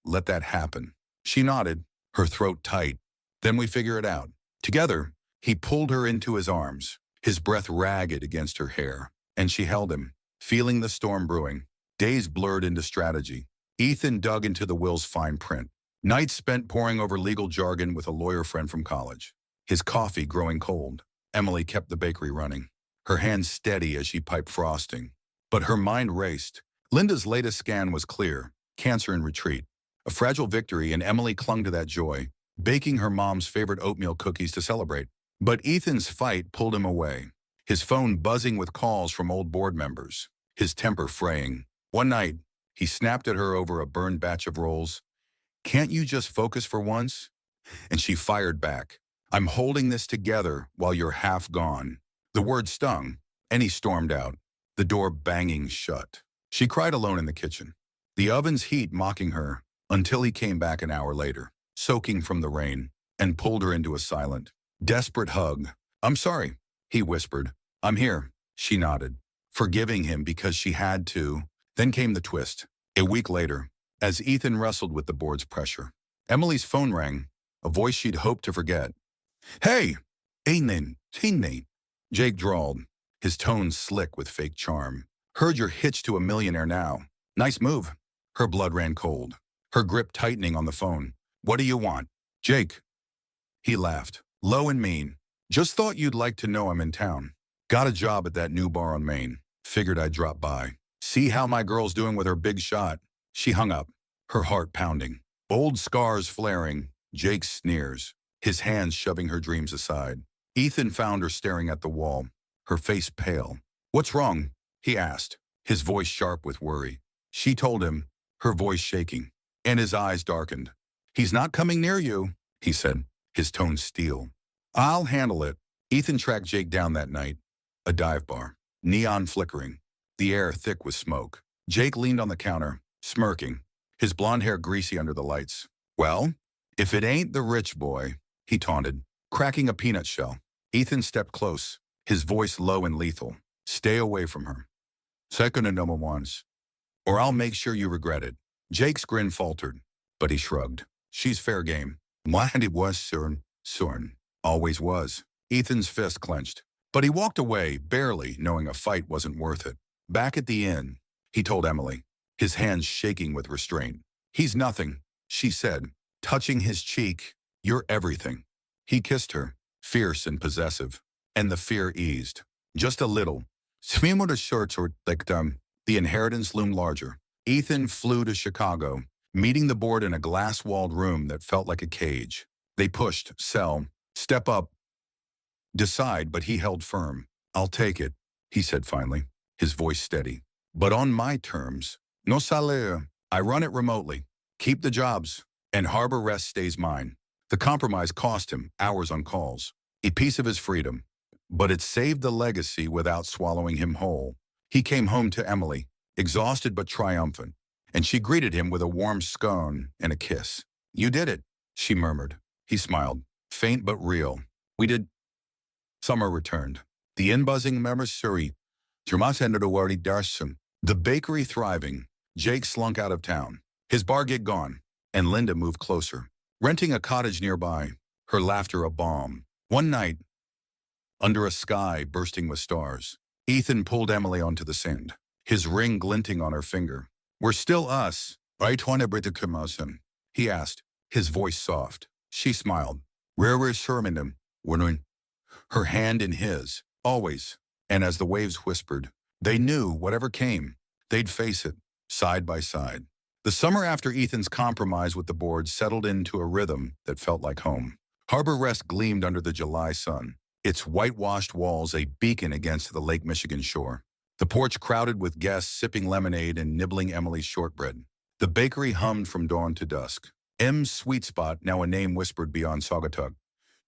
let that happen. She nodded, her throat tight. Then we figure it out. Together, he pulled her into his arms, his breath ragged against her hair, and she held him, feeling the storm brewing. Days blurred into strategy. Ethan dug into the will's fine print. Nights spent poring over legal jargon with a lawyer friend from college. His coffee growing cold. Emily kept the bakery running, her hands steady as she piped frosting. But her mind raced. Linda's latest scan was clear, cancer in retreat. A fragile victory, and Emily clung to that joy, baking her mom's favorite oatmeal cookies to celebrate. But Ethan's fight pulled him away, his phone buzzing with calls from old board members, his temper fraying. One night, he snapped at her over a burned batch of rolls. Can't you just focus for once? And she fired back. I'm holding this together while you're half gone. The word stung, and he stormed out, the door banging shut. She cried alone in the kitchen, the oven's heat mocking her, until he came back an hour later, soaking from the rain, and pulled her into a silent, desperate hug. I'm sorry, he whispered. I'm here, she nodded, forgiving him because she had to. Then came the twist. A week later, as Ethan wrestled with the board's pressure, Emily's phone rang, a voice she'd hoped to forget. Hey, Ainen, Jake drawled, his tone slick with fake charm. Heard you're hitched to a millionaire now. Nice move. Her blood ran cold, her grip tightening on the phone. What do you want? Jake. He laughed, low and mean. Just thought you'd like to know I'm in town. Got a job at that new bar on Main. Figured I'd drop by. See how my girl's doing with her big shot. She hung up, her heart pounding. Old scars flaring, Jake's sneers, his hands shoving her dreams aside. Ethan found her staring at the wall, her face pale. What's wrong? He asked, his voice sharp with worry. She told him, her voice shaking, and his eyes darkened. He's not coming near you, he said, his tone steel. I'll handle it. Ethan tracked Jake down that night. A dive bar, neon flickering, the air thick with smoke. Jake leaned on the counter, smirking, his blonde hair greasy under the lights. Well, if it ain't the rich boy, he taunted, cracking a peanut shell. Ethan stepped close, his voice low and lethal. Stay away from her. Second and number ones, or I'll make sure you regret it. Jake's grin faltered, but he shrugged. She's fair game. And it was Sorn. Always was. Ethan's fist clenched, but he walked away, barely, knowing a fight wasn't worth it. Back at the inn, he told Emily, his hands shaking with restraint. He's nothing, she said, touching his cheek. You're everything. He kissed her, fierce and possessive, and the fear eased. Just a little. Swim the shirts or the inheritance loomed larger. Ethan flew to Chicago, meeting the board in a glass-walled room that felt like a cage. They pushed, sell, step up, decide, but he held firm. I'll take it, he said finally, his voice steady. But on my terms. No salaire. I run it remotely. Keep the jobs, and Harper rest stays mine. The compromise cost him hours on calls, a piece of his freedom, but it saved the legacy without swallowing him whole. He came home to Emily, exhausted but triumphant, and she greeted him with a warm scone and a kiss. "You did it," she murmured. He smiled, faint but real. "We did." Summer returned. The inn-buzzing memory the bakery thriving. Jake slunk out of town, his bar gig gone, and Linda moved closer, renting a cottage nearby, her laughter a balm. One night, under a sky bursting with stars, Ethan pulled Emily onto the sand, his ring glinting on her finger. "We're still us, right?" he asked, his voice soft. She smiled. "Rare him, her hand in his, always. And as the waves whispered, they knew whatever came, they'd face it, side by side. The summer after Ethan's compromise with the board settled into a rhythm that felt like home. Harbor Rest gleamed under the July sun, its whitewashed walls a beacon against the Lake Michigan shore. The porch crowded with guests sipping lemonade and nibbling Emily's shortbread. The bakery hummed from dawn to dusk. M's Sweet Spot, now a name whispered beyond Saugatuck.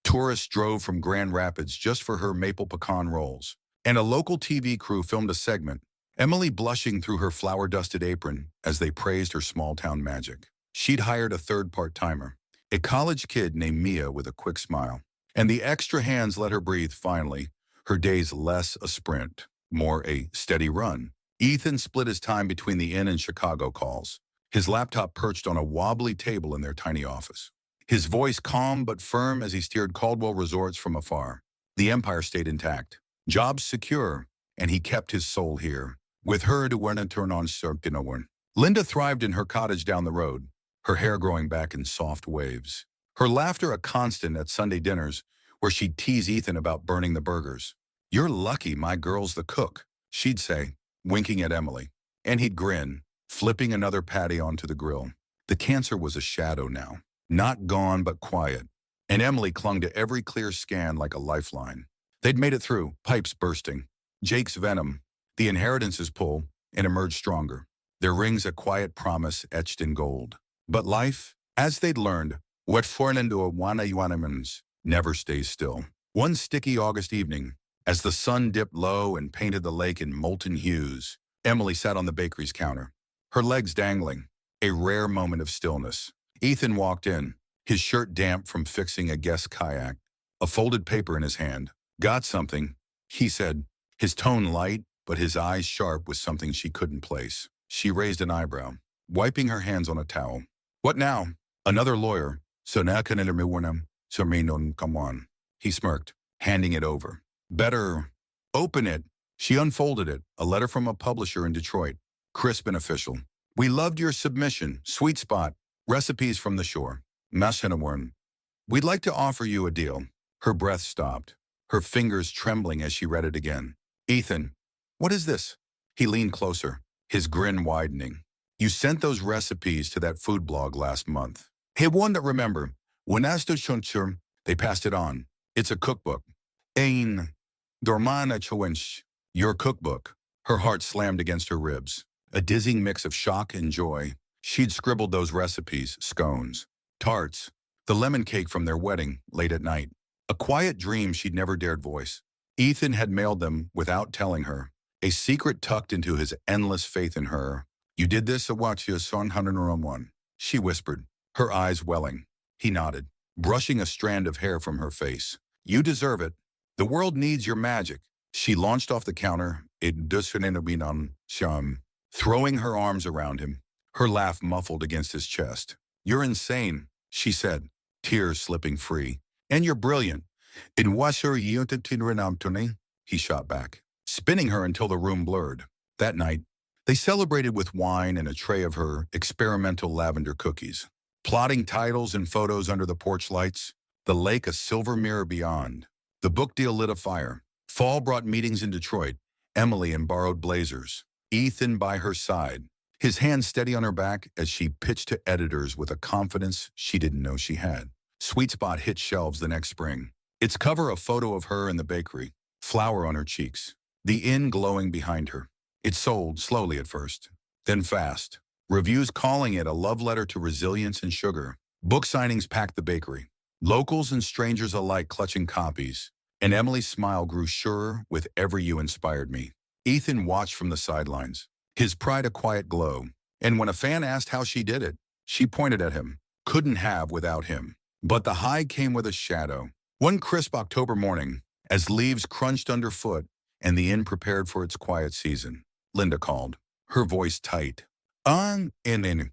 Tourists drove from Grand Rapids just for her maple pecan rolls. And a local TV crew filmed a segment, Emily blushing through her flour-dusted apron as they praised her small-town magic. She'd hired a third part-timer, a college kid named Mia with a quick smile. And the extra hands let her breathe finally, her days less a sprint, more a steady run. Ethan split his time between the inn and Chicago calls, his laptop perched on a wobbly table in their tiny office. His voice calm but firm as he steered Caldwell resorts from afar. The empire stayed intact, jobs secure, and he kept his soul here, with her to when and turn on Serpinowen. Linda thrived in her cottage down the road, her hair growing back in soft waves. Her laughter a constant at Sunday dinners, where she'd tease Ethan about burning the burgers. "You're lucky my girl's the cook," she'd say, winking at Emily. And he'd grin, flipping another patty onto the grill. The cancer was a shadow now. Not gone, but quiet. And Emily clung to every clear scan like a lifeline. They'd made it through, pipes bursting. Jake's venom, the inheritance's pull, and emerged stronger. Their rings a quiet promise etched in gold. But life, as they'd learned, what Forlando Wanayuanamans never stays still. One sticky August evening, as the sun dipped low and painted the lake in molten hues, Emily sat on the bakery's counter, her legs dangling, a rare moment of stillness. Ethan walked in, his shirt damp from fixing a guest kayak, a folded paper in his hand. "Got something," he said, his tone light, but his eyes sharp with something she couldn't place. She raised an eyebrow, wiping her hands on a towel. "What now?" "Another lawyer. So now can come on." He smirked, handing it over. "Better open it." She unfolded it, a letter from a publisher in Detroit, crisp and official. "We loved your submission, Sweet Spot. Recipes from the shore. Mashenawern. We'd like to offer you a deal." Her breath stopped, her fingers trembling as she read it again. "Ethan, what is this?" He leaned closer, his grin widening. "You sent those recipes to that food blog last month. Hey, one that remember, when asked to they passed it on. It's a cookbook. Ein Dormana Chowinch. Your cookbook." Her heart slammed against her ribs, a dizzying mix of shock and joy. She'd scribbled those recipes, scones, tarts, the lemon cake from their wedding late at night. A quiet dream she'd never dared voice. Ethan had mailed them without telling her, a secret tucked into his endless faith in her. "You did this at Watchia Son 101," she whispered, her eyes welling. He nodded, brushing a strand of hair from her face. "You deserve it. The world needs your magic." She launched off the counter, throwing her arms around him, her laugh muffled against his chest. "You're insane," she said, tears slipping free. "And you're brilliant." "In washer he shot back, spinning her until the room blurred. That night, they celebrated with wine and a tray of her experimental lavender cookies, plotting titles and photos under the porch lights, the lake a silver mirror beyond. The book deal lit a fire. Fall brought meetings in Detroit, Emily in borrowed blazers, Ethan by her side, his hand steady on her back as she pitched to editors with a confidence she didn't know she had. Sweet Spot hit shelves the next spring, its cover a photo of her in the bakery, flour on her cheeks, the inn glowing behind her. It sold slowly at first, then fast, reviews calling it a love letter to resilience and sugar. Book signings packed the bakery, locals and strangers alike clutching copies, and Emily's smile grew surer with every "you inspired me." Ethan watched from the sidelines, his pride a quiet glow. And when a fan asked how she did it, she pointed at him. Couldn't have without him. But the high came with a shadow. One crisp October morning, as leaves crunched underfoot and the inn prepared for its quiet season, Linda called, her voice tight. In.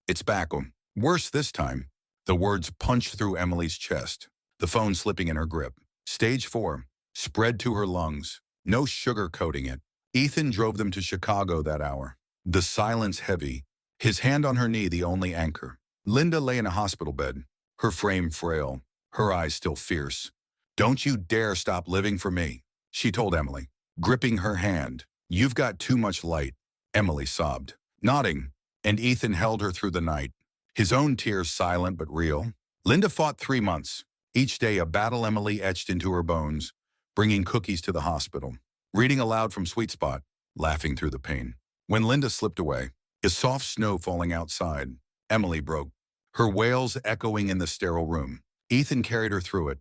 It's back. Worse this time. The words punched through Emily's chest, the phone slipping in her grip. Stage 4, spread to her lungs. No sugar-coating it. Ethan drove them to Chicago that hour. The silence heavy, his hand on her knee the only anchor. Linda lay in a hospital bed, her frame frail, her eyes still fierce. Don't you dare stop living for me, she told Emily, gripping her hand. You've got too much light, Emily sobbed, nodding, and Ethan held her through the night, his own tears silent but real. Linda fought 3 months, each day a battle Emily etched into her bones, bringing cookies to the hospital, reading aloud from Sweet Spot, laughing through the pain. When Linda slipped away, a soft snow falling outside, Emily broke, her wails echoing in the sterile room. Ethan carried her through it,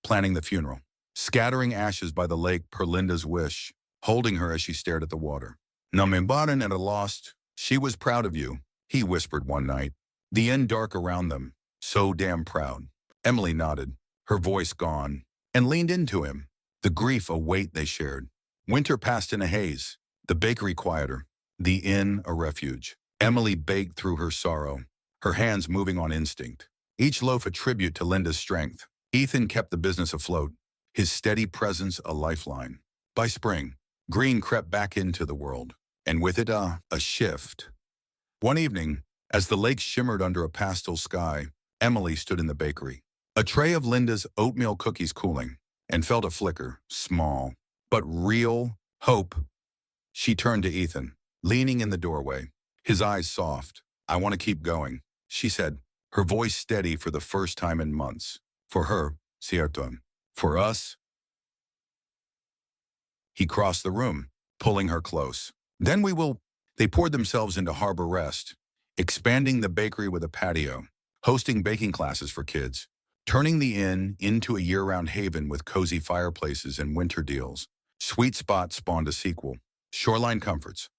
planning the funeral, scattering ashes by the lake per Linda's wish, holding her as she stared at the water. Namimbaran at a lost, she was proud of you, he whispered one night, the end dark around them, so damn proud. Emily nodded, her voice gone, and leaned into him, the grief a weight they shared. Winter passed in a haze, the bakery quieter, the inn a refuge. Emily baked through her sorrow, her hands moving on instinct, each loaf a tribute to Linda's strength. Ethan kept the business afloat, his steady presence a lifeline. By spring, green crept back into the world, and with it a shift. One evening, as the lake shimmered under a pastel sky, Emily stood in the bakery, a tray of Linda's oatmeal cookies cooling, and felt a flicker, small, but real, hope. She turned to Ethan, leaning in the doorway, his eyes soft. I want to keep going, she said, her voice steady for the first time in months. For her, cierto. For us. He crossed the room, pulling her close. Then we will. They poured themselves into Harper Rest, expanding the bakery with a patio, hosting baking classes for kids, turning the inn into a year-round haven with cozy fireplaces and winter deals. Sweet Spot spawned a sequel, Shoreline Comforts.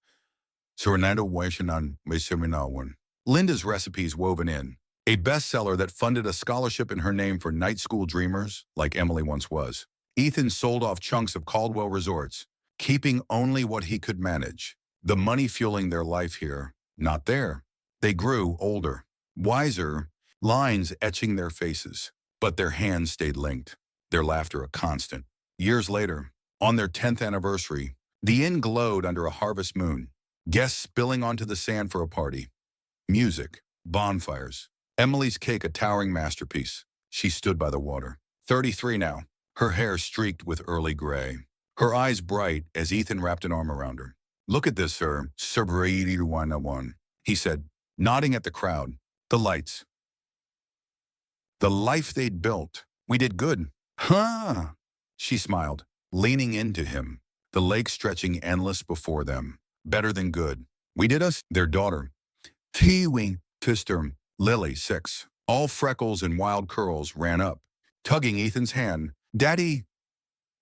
Serenado Waishanan Meseminawan. Linda's recipes woven in, a bestseller that funded a scholarship in her name for night school dreamers, like Emily once was. Ethan sold off chunks of Caldwell resorts, keeping only what he could manage, the money fueling their life here, not there. They grew older, wiser, lines etching their faces, but their hands stayed linked, their laughter a constant. Years later, on their 10th anniversary, the inn glowed under a harvest moon, guests spilling onto the sand for a party. Music, bonfires, Emily's cake a towering masterpiece. She stood by the water, 33 now, her hair streaked with early gray, her eyes bright as Ethan wrapped an arm around her. Look at this, sir, one, he said, nodding at the crowd. The lights. The life they'd built. We did good. Huh? She smiled, leaning into him, the lake stretching endless before them. Better than good. We did us, their daughter. T-wing, Tister, Lily, 6, all freckles and wild curls, ran up, tugging Ethan's hand. Daddy,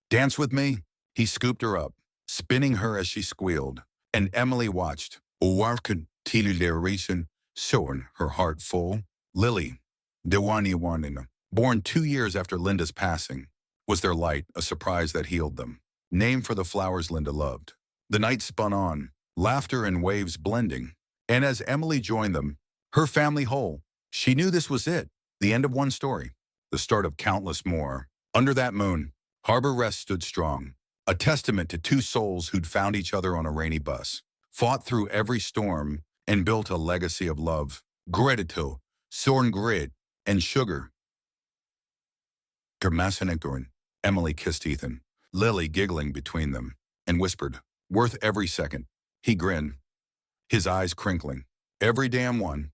dance with me? He scooped her up, spinning her as she squealed, and Emily watched. Owarkan, Tiluderation, Sorn, her heart full. Lily, Dewani Wanina, born 2 years after Linda's passing, was their light, a surprise that healed them. Named for the flowers Linda loved. The night spun on, laughter and waves blending, and as Emily joined them, her family whole, she knew this was it, the end of one story, the start of countless more. Under that moon, Harper Rest stood strong, a testament to two souls who'd found each other on a rainy bus, fought through every storm, and built a legacy of love. Gratitude, Sorn grit, and sugar. Germasinikorin. Emily kissed Ethan, Lily giggling between them, and whispered, worth every second. He grinned, his eyes crinkling. Every damn one.